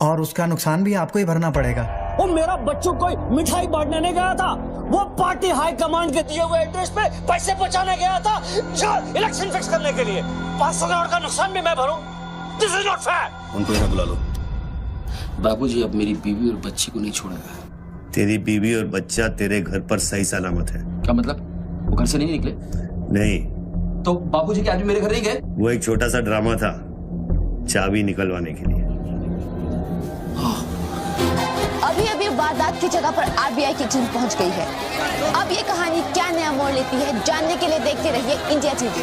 और उसका नुकसान भी आपको ही भरना पड़ेगा। वो मेरा बच्चों को मिठाई बांटने नहीं गया था, वो पार्टी हाई कमांड के दिए हुए एड्रेस पे पैसे पहुंचाने गया था इलेक्शन फिक्स करने के लिए। 500 करोड़ का नुकसान भी मैं भरूं? This is not fair. उनको यहाँ बुला लो। बाबूजी अब मेरी बीवी और बच्ची को नहीं छोड़ेगा। तेरी बीवी और बच्चा तेरे घर पर सही सलामत है। क्या मतलब? वो घर से नहीं निकले? नहीं। तो बाबूजी के आदमी मेरे घर नहीं गए? वो एक छोटा सा ड्रामा था, चाबी निकलवाने के लिए। अभी अभी वारदात की जगह पर आरबीआई की टीम पहुंच गई है। अब ये कहानी क्या नया मोड़ लेती है, जानने के लिए देखते रहिए इंडिया टीवी।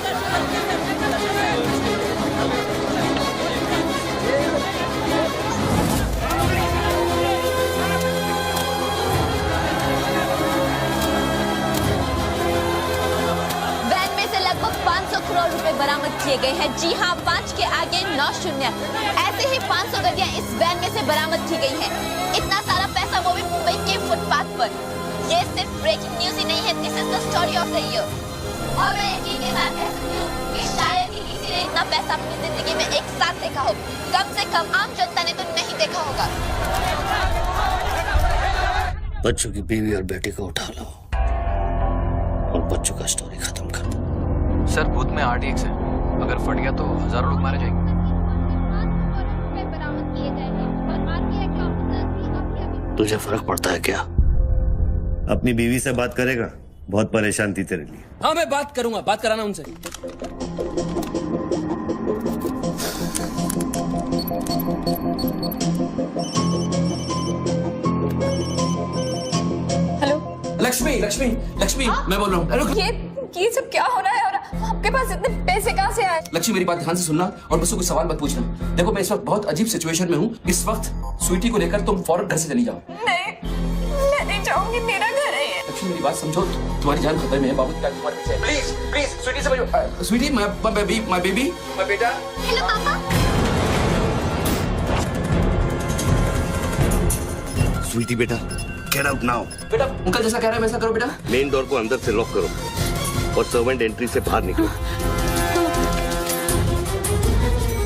वैन में से लगभग 500 करोड़ रुपए बरामद किए गए हैं। जी हाँ, 5 के आगे 9 शून्य। ऐसे ही 500 गड्डियां इस वैन में से बरामद की गई हैं। इतना सारा पैसा, वो भी मुंबई के फुटपाथ पर। ये सिर्फ ब्रेकिंग न्यूज ही नहीं है, this is the story of the year. और मैं यकीन के साथ कह सकती हूँ कि शायद ही किसी ने इतना पैसा अपनी जिंदगी में एक साथ देखा हो। कम से कम आम जनता ने तो नहीं देखा होगा। बच्चों की बीवी और बेटी को उठा लो और बच्चों का स्टोरी खत्म कर दो। सर, बूथ में RTX है, अगर फट गया तो हजारों लोग मारे जाएंगे। तुझे फर्क पड़ता है क्या? अपनी बीवी से बात करेगा? बहुत परेशान थी तेरे लिए। हाँ, मैं बात करूंगा, बात कराना उनसे। लक्ष्मी लक्ष्मी लक्ष्मी मैं बोल रहा हूँ। रुक। ये सब क्या हो रहा है और आपके पास इतने पैसे कहाँ से आए? लक्ष्मी मेरी बात ध्यान से सुनना और मुझसे कुछ सवाल मत पूछना। देखो मैं इस वक्त बहुत अजीब सिचुएशन में हूँ। इस वक्त स्वीटी को लेकर तुम फौरन घर से चली जाओ। नहीं, मैं नहीं जाऊंगी, मेरा घर है ये। लक्ष्मी मेरी बात समझो, तुम्हारी जान खतरे में है। बाबू क्या तुम्हारे पीछे? प्लीज प्लीज स्वीटी समझो। स्वीटी माय बेबी माय बेटा। हेलो पापा। स्वीटी बेटा, गेट आउट नाउ। बेटा अंकल जैसा कह रहा है वैसा करो बेटा। मेन डोर को अंदर से लॉक करो और सर्वेंट एंट्री से बाहर निकलो।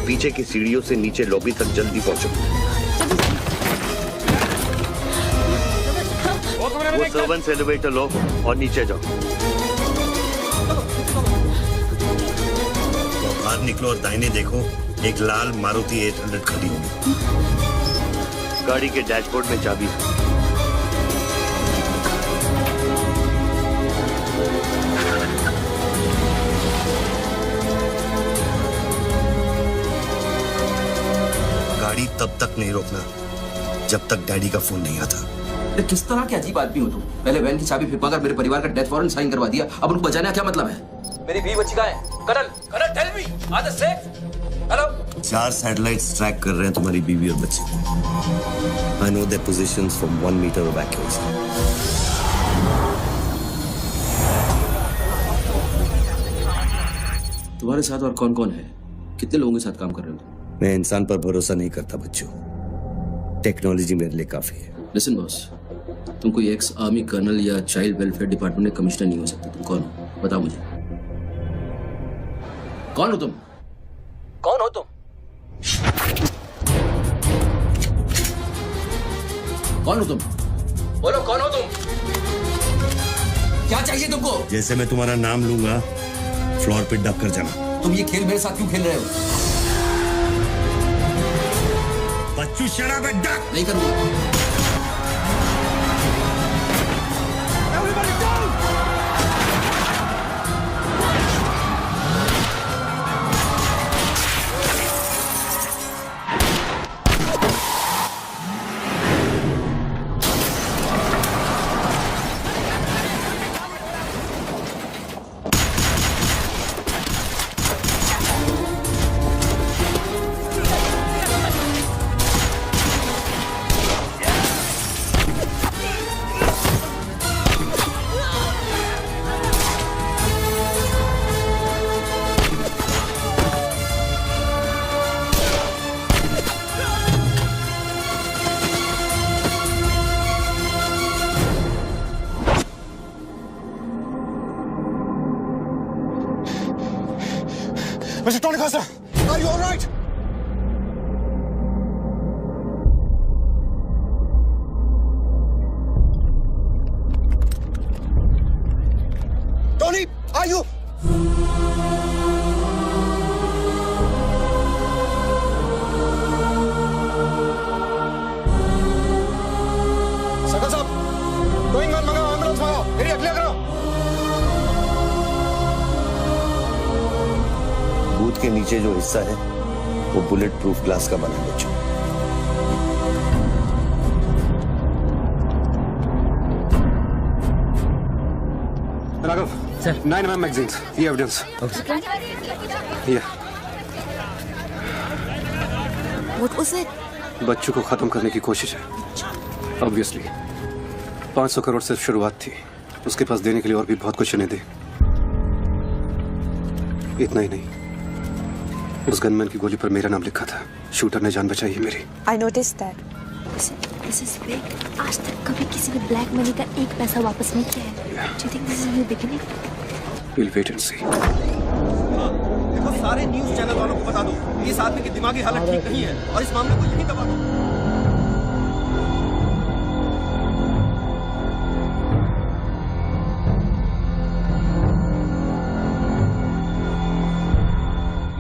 पीछे की सीढ़ियों से नीचे लॉबी तक जल्दी पहुंचो। वो सर्वेंट्स एलिवेटर लो और नीचे जाओ। बाहर निकलो और दाहिने देखो, एक लाल मारुति 800 खड़ी होगी। गाड़ी के डैशबोर्ड में चाबी है। गाड़ी तब तक नहीं रोकना जब तक डैडी का फोन नहीं आता। किस तरह के अजीब आदमी हो तुम? पहले वैन की चाबी फिरवा कर मेरे परिवार का डेथ वारंट साइन करवा दिया, अब उनको बचाने का क्या मतलब है? मेरी बीवी बच्ची कहाँ है? Colonel tell me, are they safe? Hello? 4 satellites track कर रहे हैं तुम्हारी बीवी और बच्चे। I know their positions from 1 meter of accuracy. तुम्हारे साथ और कौन कौन है? कितने लोगों के साथ काम कर रहे हो? मैं इंसान पर भरोसा नहीं करता बच्चों। टेक्नोलॉजी मेरे लिए काफी है। लिसन बॉस, तुम कोई एक्स आर्मी कर्नल या चाइल्ड वेलफेयर डिपार्टमेंट में कमिश्नर नहीं हो सकते। तुम कौन हो? बताओ मुझे। कौन हो तुम? कौन हो तुम? कौन हो तुम? बोलो कौन हो तुम? क्या चाहिए तुमको? जैसे मैं तुम्हारा नाम लूंगा फ्लोर पे डक कर जाना। तुम ये खेल मेरे साथ क्यों खेल रहे हो? बच्चू शराब है, डक। नहीं करूंगा। Mr. Tony Costa, are you all right? Tony, are you? Sakal साहब, गोइंग मैन मंगाओ, एम्बुलेंस मंगाओ, एरिया क्लियर करो। बूथ के नीचे जो हिस्सा है वो बुलेट प्रूफ ग्लास का बना है बच्चों। राघव सर, 9mm magazines, ये एविडेंस। What was it? बच्चों को खत्म करने की कोशिश है। ऑब्वियसली 500 करोड़ सिर्फ शुरुआत थी, उसके पास देने के लिए और भी बहुत कुछ इन्हें दे। इतना ही नहीं, उस गनमैन की गोली पर मेरा नाम लिखा था। शूटर ने जान बचाई है मेरी। I noticed that. This is big. आज तक कभी किसी ने ब्लैक मनी का एक पैसा वापस नहीं किया है। Do you think this is a new beginning? We'll wait and see. देखो सारे न्यूज़ चैनल वालों को बता दो, इस आदमी की दिमागी हालत ठीक नहीं है और इस मामले को यहीं दबा दो।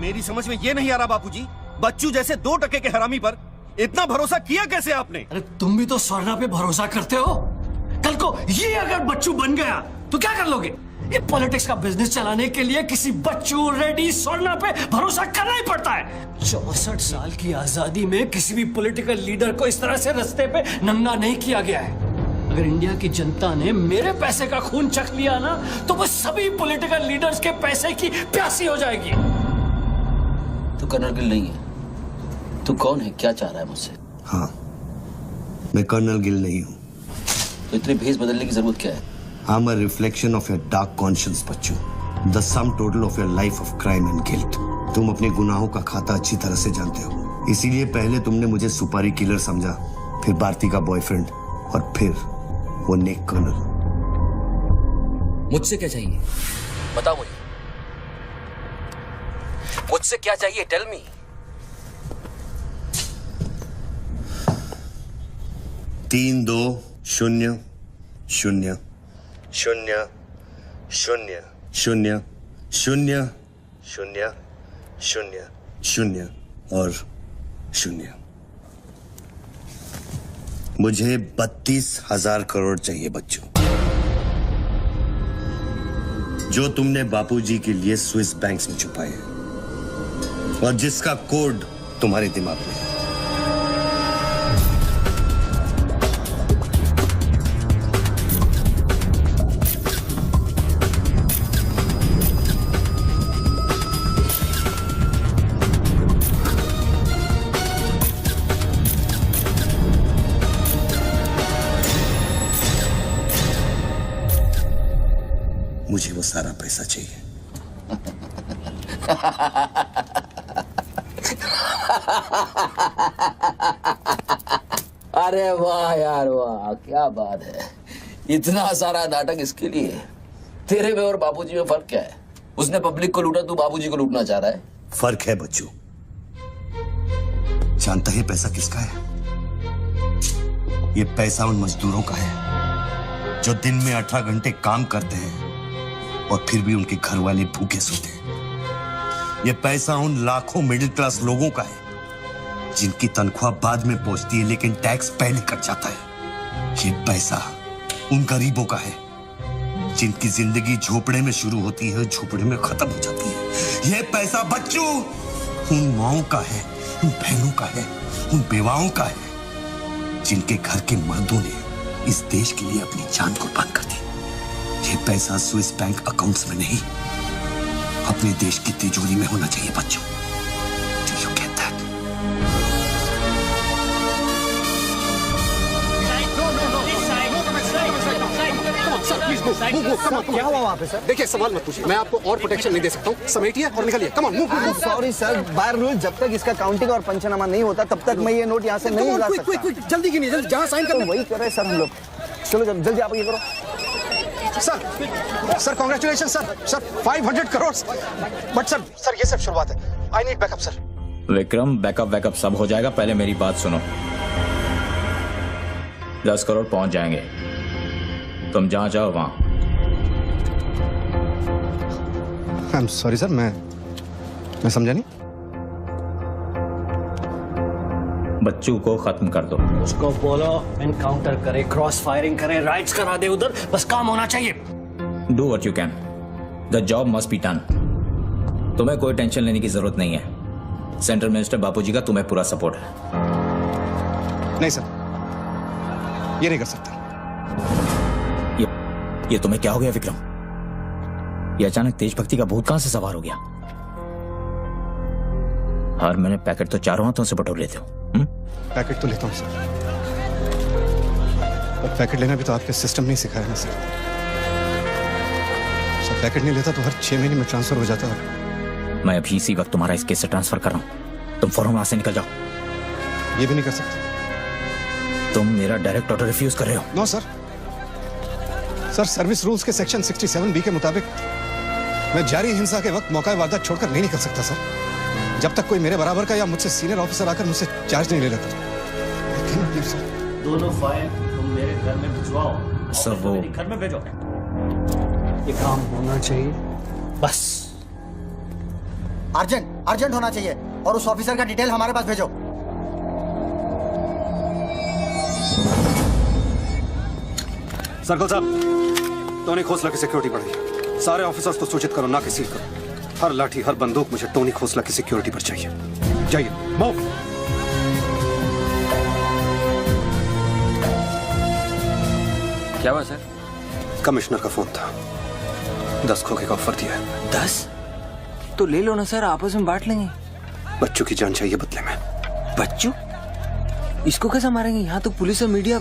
मेरी समझ में ये नहीं आ रहा बापूजी, बच्चू जैसे 2 टके के हरामी पर इतना भरोसा किया कैसे आपने? अरे तुम भी तो स्वर्णा पे भरोसा करते हो। कल को ये अगर बच्चू बन गया तो क्या कर लोगे? ये पॉलिटिक्स का बिजनेस चलाने के लिए किसी बच्चू रेडी स्वर्णा पे भरोसा करना ही पड़ता है। 64 साल की आजादी में किसी भी पॉलिटिकल लीडर को इस तरह से रास्ते पे नंगा नहीं किया गया है। अगर इंडिया की जनता ने मेरे पैसे का खून चख लिया ना तो वो सभी पॉलिटिकल लीडर्स के पैसे की प्यासी हो जाएगी। तू कर्नल गिल नहीं है। तू कौन है, क्या चाह रहा है मुझसे? हाँ, मैं कर्नल गिल नहीं हूँ। तो इतनी भेस बदलने की जरूरत क्या है? I'm a reflection of your dark conscience, Bachchu. The sum total of your life of crime and guilt। तुम अपने गुनाहों का खाता अच्छी तरह से जानते हो, इसीलिए पहले तुमने मुझे सुपारी किलर समझा, फिर भारती का बॉयफ्रेंड और फिर वो नेक कर्नल। मुझसे क्या चाहिए बताओ मुझे, मुझसे क्या चाहिए? Tell me. तीन 2 0 0 0 0 0 0 0 0 0 और 0। मुझे 32,000 करोड़ चाहिए बच्चों, जो तुमने बापूजी के लिए स्विस बैंक्स में छुपाए हैं और जिसका कोड तुम्हारे दिमाग में है। मुझे वो सारा पैसा चाहिए। अरे वाह यार वाह, क्या बात है। इतना सारा नाटक इसके लिए? तेरे में और बापूजी में फर्क क्या है? उसने पब्लिक को लूटा, तू बापूजी को लूटना चाह रहा है। फर्क है बच्चू। जानता है पैसा किसका है? ये पैसा उन मजदूरों का है जो दिन में 18 घंटे काम करते हैं और फिर भी उनके घर वाले भूखे सोते हैं। ये पैसा उन लाखों मिडिल क्लास लोगों का है जिनकी तनख्वाह बाद में पहुंचती है लेकिन टैक्स पहले कट जाता है। ये पैसा उन गरीबों का है जिनकी जिंदगी झोपड़े में शुरू होती है, झोपड़े में खत्म हो जाती है। ये पैसा बच्चों उन माओं का है, उन बहनों का है, उन बेवाओं का है जिनके घर के मर्दों ने इस देश के लिए अपनी जान कुर्बान कर दी। ये पैसा स्विस बैंक अकाउंट्स में नहीं, अपने देश की तिजोरी में होना चाहिए बच्चों। Do you get that? क्या हुआ वहाँ पे सर? देखिए सवाल मत पूछिए, मैं आपको और प्रोटेक्शन नहीं दे सकता हूँ। समेटिए और निकलिए। कम on move. Sorry sir, by rule जब तक इसका काउंटिंग और पंचनामा नहीं होता तब तक मैं ये नोट यहाँ से नहीं ला सकता। क्विक जल्दी गिनिए, जल्दी जहाँ साइन करना वही कर रहे हैं सर हम लोग। चलो जल्दी आप ये करो। Sir congratulation sir 500 crore. But sir ये सब शुरुआत है। I need backup sir. Vikram, backup सब हो जाएगा, पहले मेरी बात सुनो। 10 करोड़ पहुंच जाएंगे, तुम जहां जाओ वहां। आई एम सॉरी सर, मैं समझा नहीं। बच्चू को खत्म कर दो। उसको बोलो एनकाउंटर करे, क्रॉस फायरिंग करे, राइट्स करा दे उधर, बस काम होना चाहिए। Do what you can, the job must be done. तुम्हें कोई टेंशन लेने की जरूरत नहीं है। सेंट्रल मिनिस्टर बापूजी का तुम्हें पूरा सपोर्ट है। नहीं सर, ये नहीं कर सकता। ये तुम्हें क्या हो गया विक्रम? ये अचानक देशभक्ति का भूत कहां से सवार हो गया? हर महीने पैकेट तो चारों हाथों से बटोर लेते हो। पैकेट तो लेता हूँ सर, पर पैकेट लेना भी तो आपके सिस्टम नहीं सिखाया ना सर। पैकेट नहीं लेता तो हर 6 महीने में ट्रांसफर हो जाता है। मैं अभी इसी वक्त तुम्हारा इस केस से ट्रांसफर कर रहा हूं, तुम फौरन वहां से निकल जाओ। ये भी नहीं कर सकते। तुम मेरा डायरेक्ट ऑर्डर रिफ्यूज कर रहे हो। नो सर, सर्विस रूल्स के सेक्शन 67B के मुताबिक मैं जारी हिंसा के वक्त मौका वारदात छोड़कर नहीं निकल सकता सर, जब तक कोई मेरे बराबर का या मुझसे सीनियर ऑफिसर आकर मुझसे चार्ज नहीं ले लेता। दोनों फाइल तुम मेरे घर में भिजवाओ। सर वो घर में भेजो। ये काम होना चाहिए बस। अर्जेंट होना चाहिए और उस ऑफिसर का डिटेल हमारे पास भेजो। सर्कल साहब, टोनी खोसला की सिक्योरिटी बढ़ गई। सारे ऑफिसर्स को सूचित करो, ना कि सील करो। हर लाठी हर बंदूक मुझे टोनी खोसला की सिक्योरिटी पर चाहिए। जाइए, मूव। क्या हुआ सर? कमिश्नर का फोन था, 10 खोखे का ऑफर दिया है। 10? तो ले लो ना सर, आपस में बांट लेंगे। बच्चों की जान चाहिए बदले में। बच्चू? इसको कैसे मारेंगे? यहाँ तो पुलिस और मीडिया।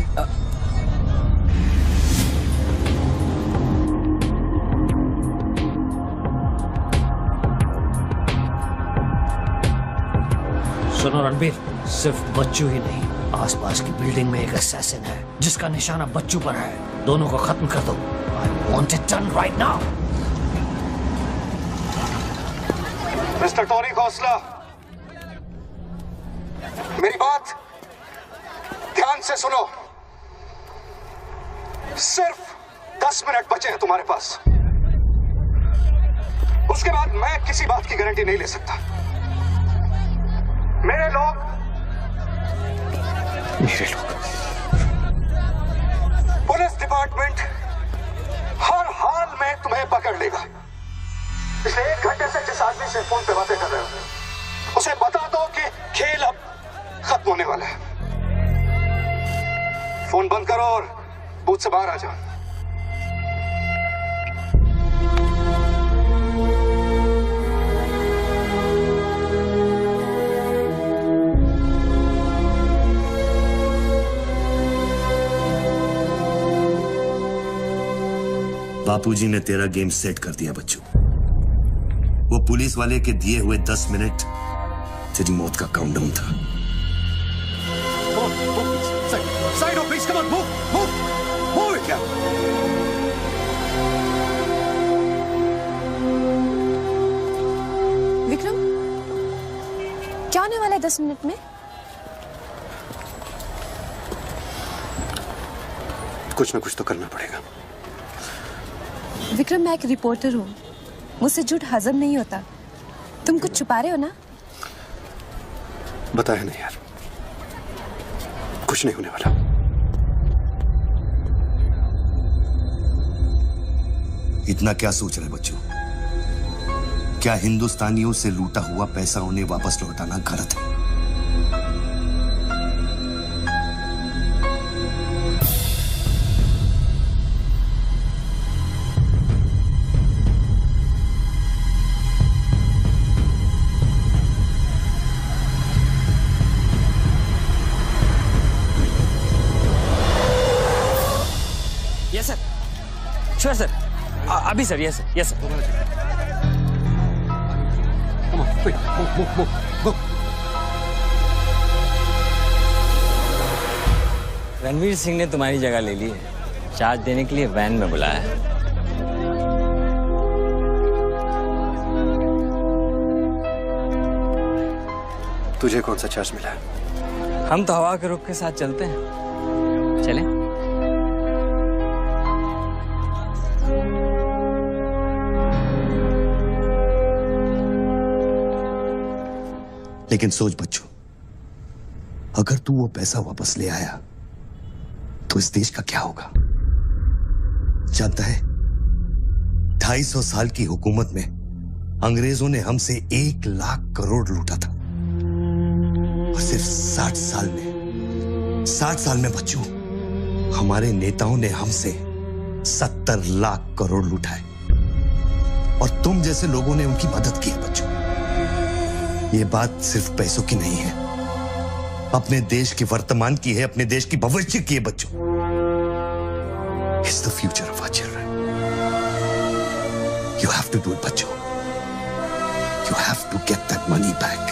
सुनो रणबीर, सिर्फ बच्चू ही नहीं, आसपास की बिल्डिंग में एक असैसिन है जिसका निशाना बच्चू पर है। दोनों को खत्म कर दो। I want it done right now. Mister Tony Khosla, मेरी बात ध्यान से सुनो। सिर्फ 10 मिनट बचे हैं तुम्हारे पास। उसके बाद मैं किसी बात की गारंटी नहीं ले सकता। मेरे लोग पुलिस डिपार्टमेंट हर हाल में तुम्हें पकड़ लेगा। पिछले 1 घंटे से जिस आदमी से फोन पे बातें कर रहे हो, उसे बता दो कि खेल अब खत्म होने वाला है। फोन बंद करो और बूथ से बाहर आ जाओ। बापूजी ने तेरा गेम सेट कर दिया बच्चू। वो पुलिस वाले के दिए हुए 10 मिनट तेरी मौत का काउंटडाउन था। Side of please, come on, move it, yeah. Vikram, क्या होने वाला है 10 मिनट में? कुछ ना कुछ तो करना पड़ेगा। विक्रम, मैं एक रिपोर्टर हूँ, मुझसे झूठ हजम नहीं होता। तुम कुछ छुपा रहे हो ना? बताया नहीं यार, कुछ नहीं होने वाला। इतना क्या सोच रहे बच्चों? क्या हिंदुस्तानियों से लूटा हुआ पैसा उन्हें वापस लौटाना गलत है? यस सर, श्योर सर, अभी sir. Yes sir, yes sir. Ranveer Singh ने तुम्हारी जगह ले ली है, चार्ज देने के लिए वैन में बुलाया है। तुझे कौन सा चार्ज मिला है? हम तो हवा के रुख के साथ चलते हैं। चलें? लेकिन सोच बच्चों, अगर तू वो पैसा वापस ले आया तो इस देश का क्या होगा? जानता है, 250 साल की हुकूमत में अंग्रेजों ने हमसे 1 लाख करोड़ लूटा था और सिर्फ 60 साल में बच्चों, हमारे नेताओं ने हमसे 70 लाख करोड़ लूटाए और तुम जैसे लोगों ने उनकी मदद की है बच्चों। ये बात सिर्फ पैसों की नहीं है, अपने देश के वर्तमान की है, अपने देश की भविष्य की है बच्चों। It's the future of our children. You have to do it बच्चों। You have to get that money back.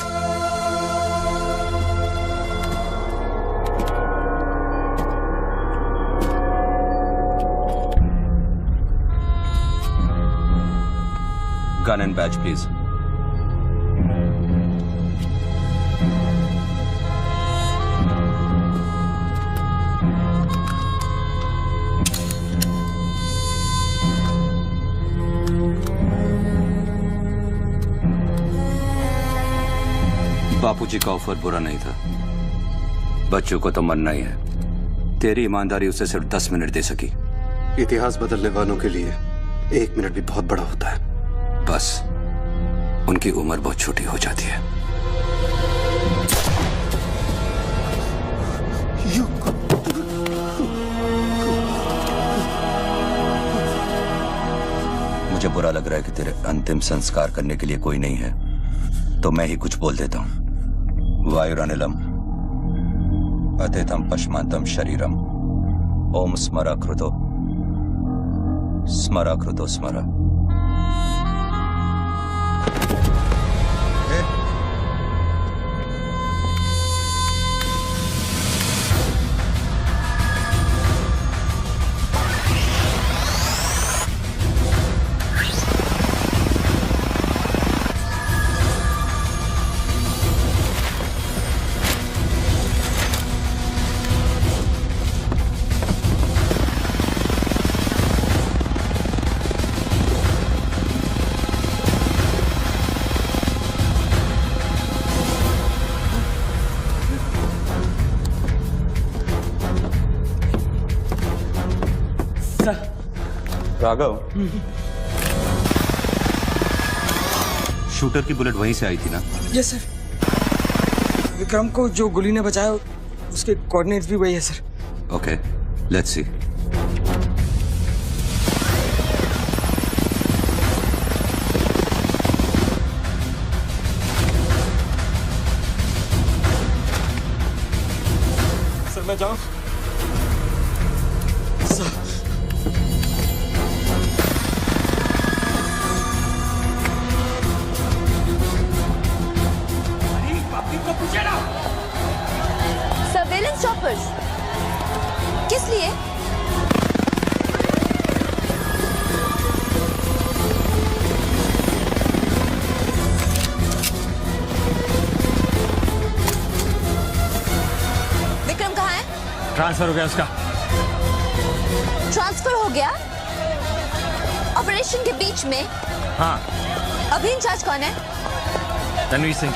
Gun and badge, please. बापूजी का ऑफर बुरा नहीं था, बच्चों को तो मरना ही है। तेरी ईमानदारी उसे सिर्फ 10 मिनट दे सकी। इतिहास बदलने वालों के लिए 1 मिनट भी बहुत बड़ा होता है। बस उनकी उम्र बहुत छोटी हो जाती है। मुझे बुरा लग रहा है कि तेरे अंतिम संस्कार करने के लिए कोई नहीं है, तो मैं ही कुछ बोल देता हूं। वायुरानिलम अतिथम पश्मांतम शरीरम ओम स्मरा कृतो स्मरा कृतो स्मरा। राघव, शूटर की बुलेट वहीं से आई थी ना? Yes sir. विक्रम को जो गोली ने बचाया उसके कोऑर्डिनेट्स भी वही है sir. Okay, let's see. Sir मैं जाऊं? सर्वेलेंस चॉपर्स किस लिए? विक्रम कहाँ है? ट्रांसफर हो गया उसका। ट्रांसफर हो गया? ऑपरेशन के बीच में? हाँ। अभी इंचार्ज कौन है? Ranveer Singh.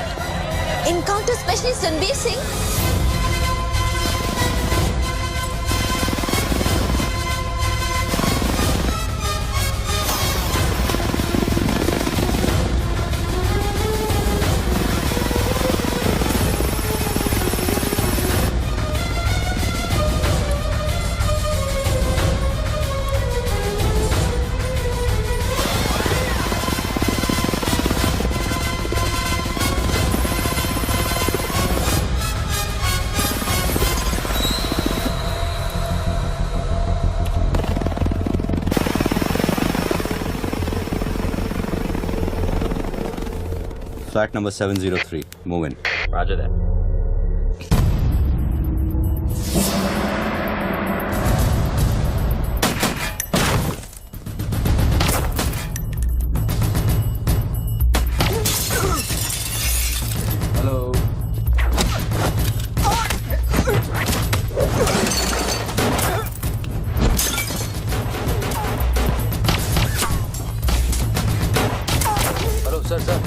Encounter specialist Ranveer Singh? Flat number 703. Move in. Roger that. Hello. Hello sir sir.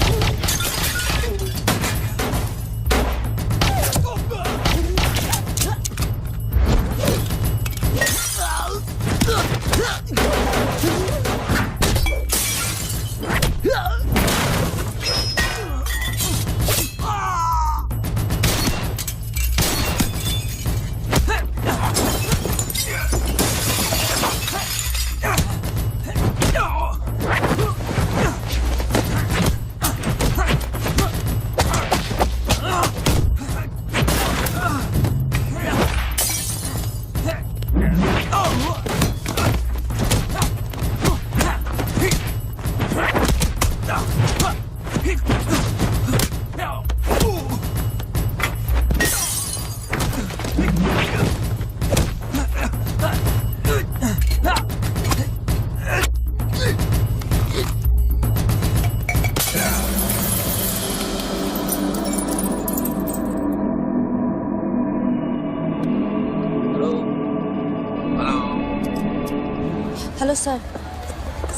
Hello sir.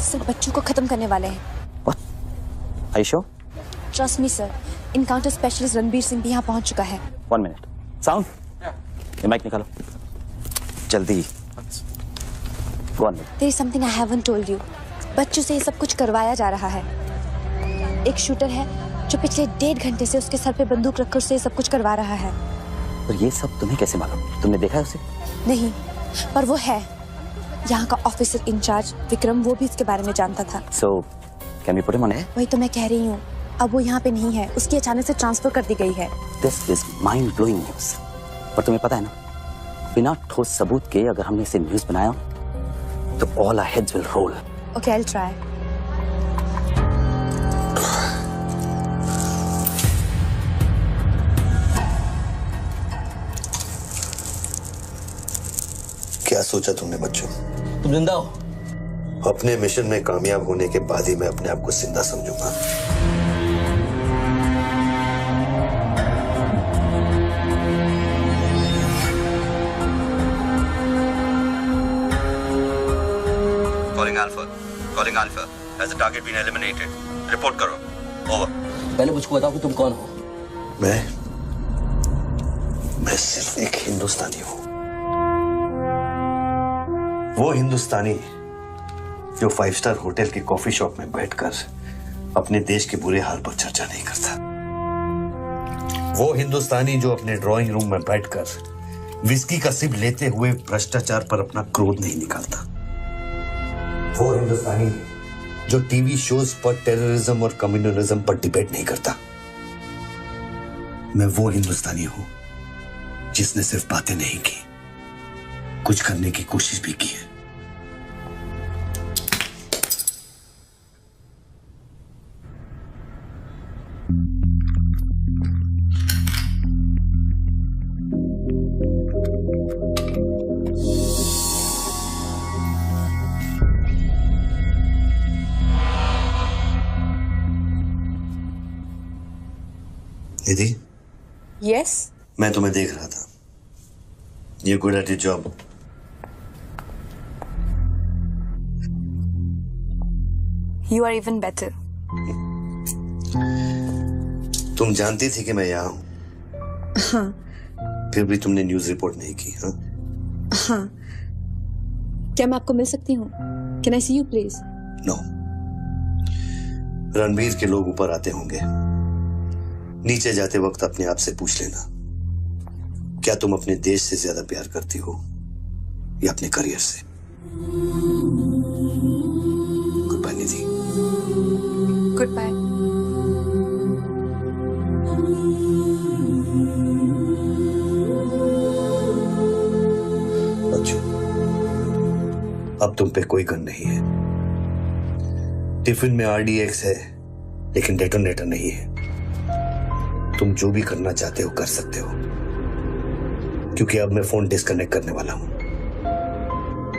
Sir बच्चों को खत्म करने वाले हैं। Are you sure? Trust me sir. Encounter specialist Ranbir Singh भी यहाँ पहुँच चुका है। 1 minute. Sound? ये माइक निकालो जल्दी। Go on. There is something I haven't told you. बच्चों से ये सब कुछ करवाया जा रहा है। एक शूटर है जो पिछले 1.5 घंटे से उसके सर पे बंदूक रखकर उससे ये सब कुछ करवा रहा है। पर ये सब तुम्हें कैसे मालूम? तुमने देखा है उसे? नहीं, पर वो है। यहाँ का ऑफिसर इंचार्ज विक्रम, वो भी इसके बारे में जानता था। So, can we put him on air? वही तो मैं कह रही हूँ, अब वो यहाँ पे नहीं है, उसकी अचानक से ट्रांसफर कर दी गई है। This is mind-blowing news. पर तुम्हें पता है ना, बिना ठोस सबूत के अगर हमने इसे न्यूज बनाया तो all our heads will roll. Okay, I'll try. क्या सोचा तुमने बच्चों? तुम जिंदा हो? अपने मिशन में कामयाब होने के बाद ही मैं अपने आप को जिंदा समझूंगा। Calling Alpha. Has the target been eliminated? Report करो. Over. पहले मुझको बताओ कि तुम कौन हो? मैं सिर्फ एक हिंदुस्तानी हूं। वो हिंदुस्तानी जो 5 स्टार होटल के कॉफी शॉप में बैठकर अपने देश के बुरे हाल पर चर्चा नहीं करता। वो हिंदुस्तानी जो अपने ड्राइंग रूम में बैठकर विस्की का सिप लेते हुए भ्रष्टाचार पर अपना क्रोध नहीं निकालता। वो हिंदुस्तानी जो टीवी शोज पर टेररिज्म और कम्युनलिज्म पर डिबेट नहीं करता। मैं वो हिंदुस्तानी हूं जिसने सिर्फ बातें नहीं की, कुछ करने की कोशिश भी की है। निधि, Yes? मैं तुम्हें देख रहा था। You're good at your job. You are even better. तुम जानती थी कि मैं यहाँ हूं, हाँ। फिर भी तुमने न्यूज रिपोर्ट नहीं की, हाँ? हाँ। क्या मैं आपको मिल सकती हूँ? Can I see you please? No. Ranbir के लोग ऊपर आते होंगे। नीचे जाते वक्त अपने आप से पूछ लेना, क्या तुम अपने देश से ज्यादा प्यार करती हो या अपने करियर से? Good bye Nidhi. Good bye. अच्छा, अब तुम पे कोई गन नहीं है। टिफिन में RDX है, लेकिन डेटोनेटर नहीं है। तुम जो भी करना चाहते हो कर सकते हो, क्योंकि अब मैं फोन डिस्कनेक्ट करने वाला हूं।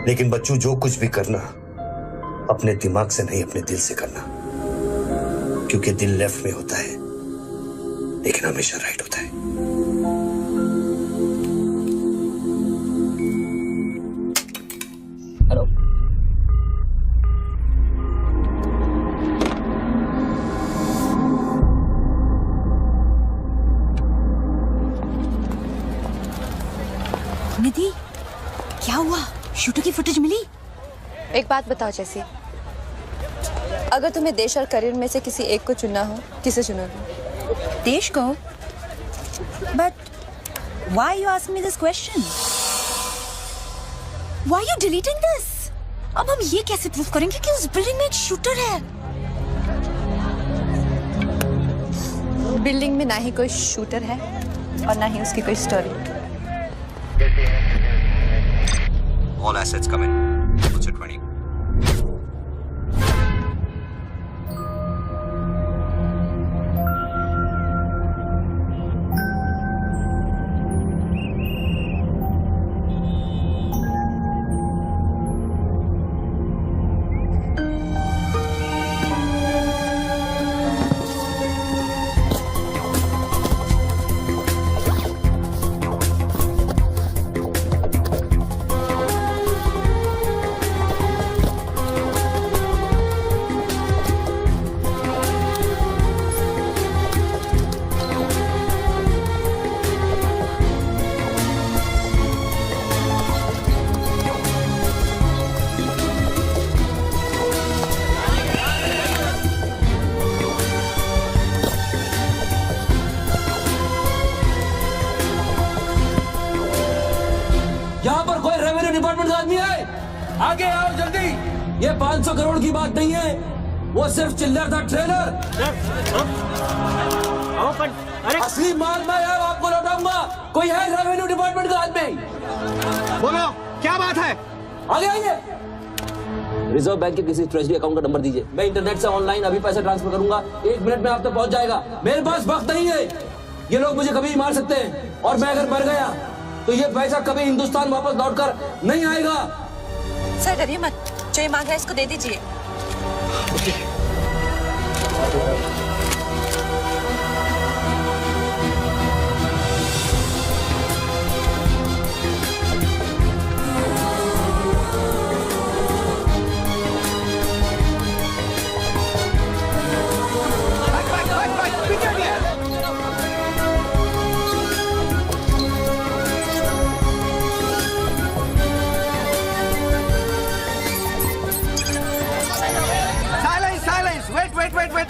लेकिन बच्चों, जो कुछ भी करना अपने दिमाग से नहीं, अपने दिल से करना, क्योंकि दिल लेफ्ट में होता है लेकिन हमेशा राइट होता है। हेलो। निधि, क्या हुआ? शूटर की फुटेज मिली? एक बात बताओ जैसी, अगर तुम्हें देश और करियर में से किसी एक को चुनना हो, किसे चुनोगे? देश को? But why you ask me this question? Why you deleting this? अब हम ये कैसे प्रूफ करेंगे कि उस बिल्डिंग में एक शूटर है? बिल्डिंग में ना ही कोई शूटर है और ना ही उसकी कोई story. All assets come in. What's at 20? आगे आओ जल्दी। ये 500 करोड़ की बात नहीं है, वो सिर्फ चिल्लर था, ट्रेलर। असली माल मैं आपको लौटाऊंगा। कोई है रेवेन्यू डिपार्टमेंट का आदमी? बोलो क्या बात है? आगे आइए। रिजर्व बैंक के किसी ट्रेजरी अकाउंट का नंबर दीजिए, मैं इंटरनेट से ऑनलाइन अभी पैसे ट्रांसफर करूंगा। 1 मिनट में आप तक पहुंच जाएगा। मेरे पास वक्त नहीं है, ये लोग मुझे कभी मार सकते हैं, और मैं अगर मर गया तो ये पैसा कभी हिंदुस्तान वापस लौटकर नहीं आएगा। सर डरिए मत, जो ये मांग रहा है इसको दे दीजिए।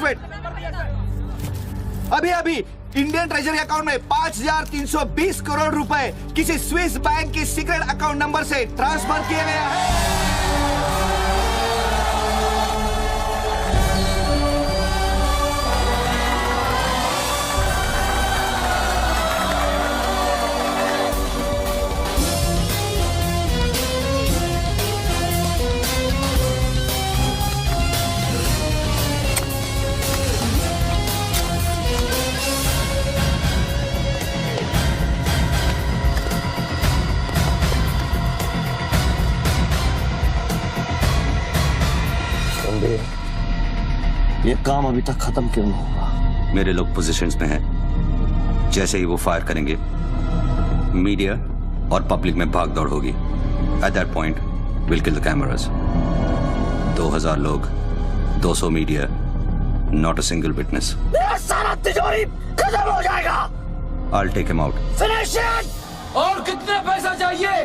वेट। अभी इंडियन ट्रेजरी अकाउंट में 5,320 करोड़ रुपए किसी स्विस बैंक के सीक्रेट अकाउंट नंबर से ट्रांसफर किए गए हैं। ये काम अभी तक खत्म क्यों नहीं हुआ? मेरे लोग पोजीशंस में हैं। जैसे ही वो फायर करेंगे, मीडिया और पब्लिक में भाग दौड़ होगी। At that point will kill the cameras. 2000 लोग, 200 media, not a single witness. सारा तिजोरी खत्म हो जाएगा। I'll take him out. Finish it. और कितना पैसा चाहिए?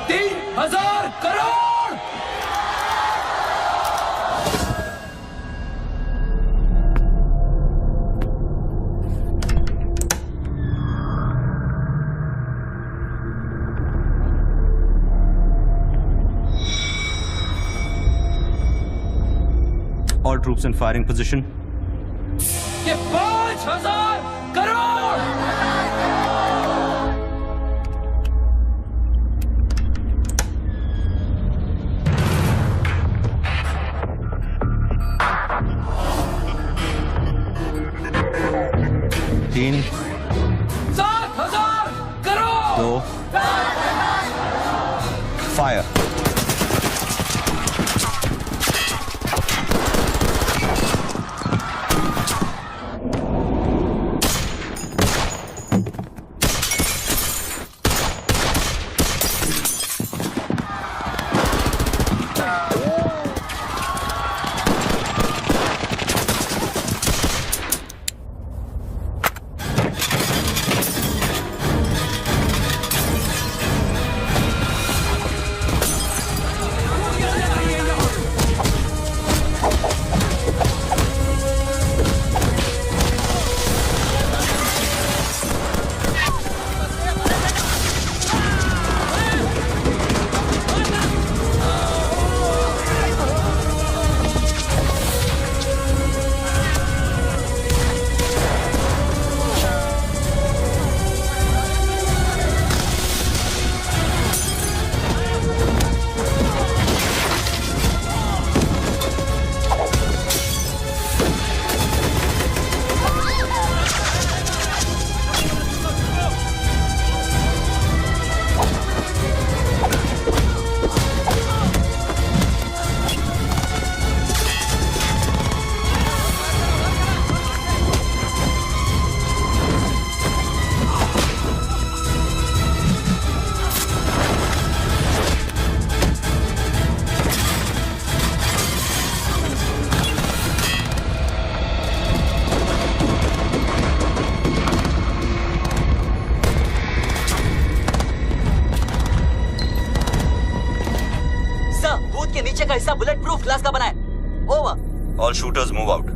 3000 crore. All troops in firing position. ये 5000 करोड़। तीन, 7000 करोड़। 2, फायर। नीचे का हिस्सा बुलेट प्रूफ ग्लास का बना है। Over. All shooters move out.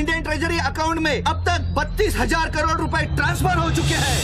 Indian treasury account में अब तक 32,000 करोड़ रुपए ट्रांसफर हो चुके हैं।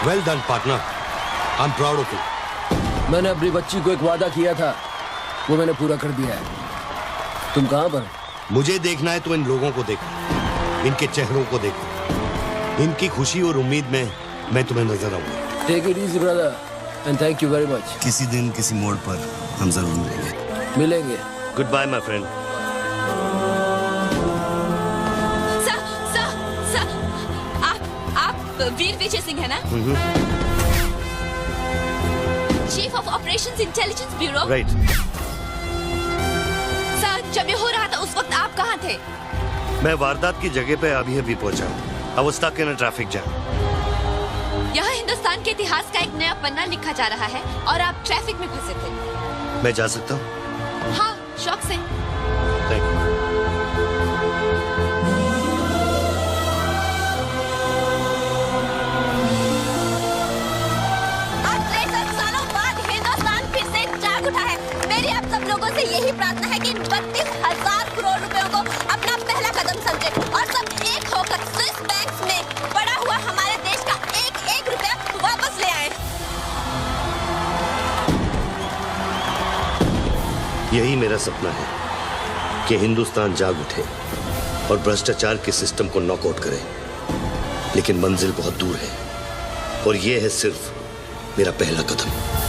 Well done partner, I am proud of you. मैंने अपनी बच्ची को एक वादा किया था, वो मैंने पूरा कर दिया है। तुम कहाँ पर? मुझे देखना है तो इन लोगों को देखो, इनके चेहरों को देखो, इनकी खुशी और उम्मीद में मैं तुम्हें नजर आऊंगा। Take it easy brother and thank you very much. किसी दिन किसी मोड़ पर हम जरूर मिलेंगे। Good bye my friend. Veer Vijay Singh है ना? Chief of operations Intelligence Bureau. Right. Sir, जब ये हो रहा था उस वक्त आप कहाँ थे? मैं वारदात की जगह पे अभी पहुंचा हूँ। I was stuck in a traffic jam. यहाँ हिंदुस्तान के इतिहास का एक नया पन्ना लिखा जा रहा है और आप ट्रैफिक में फंसे थे। मैं जा सकता हूँ? हाँ, शौक से। Thank you. यही प्रार्थना है कि 32,000 करोड़ रुपयों को अपना पहला कदम समझे और सब एक होकर स्विस बैंक्स में पड़ा हुआ हमारे देश का एक एक रुपया वापस ले आए। यही मेरा सपना है कि हिंदुस्तान जाग उठे और भ्रष्टाचार के सिस्टम को नॉकआउट करे, लेकिन मंजिल बहुत दूर है और यह है सिर्फ मेरा पहला कदम।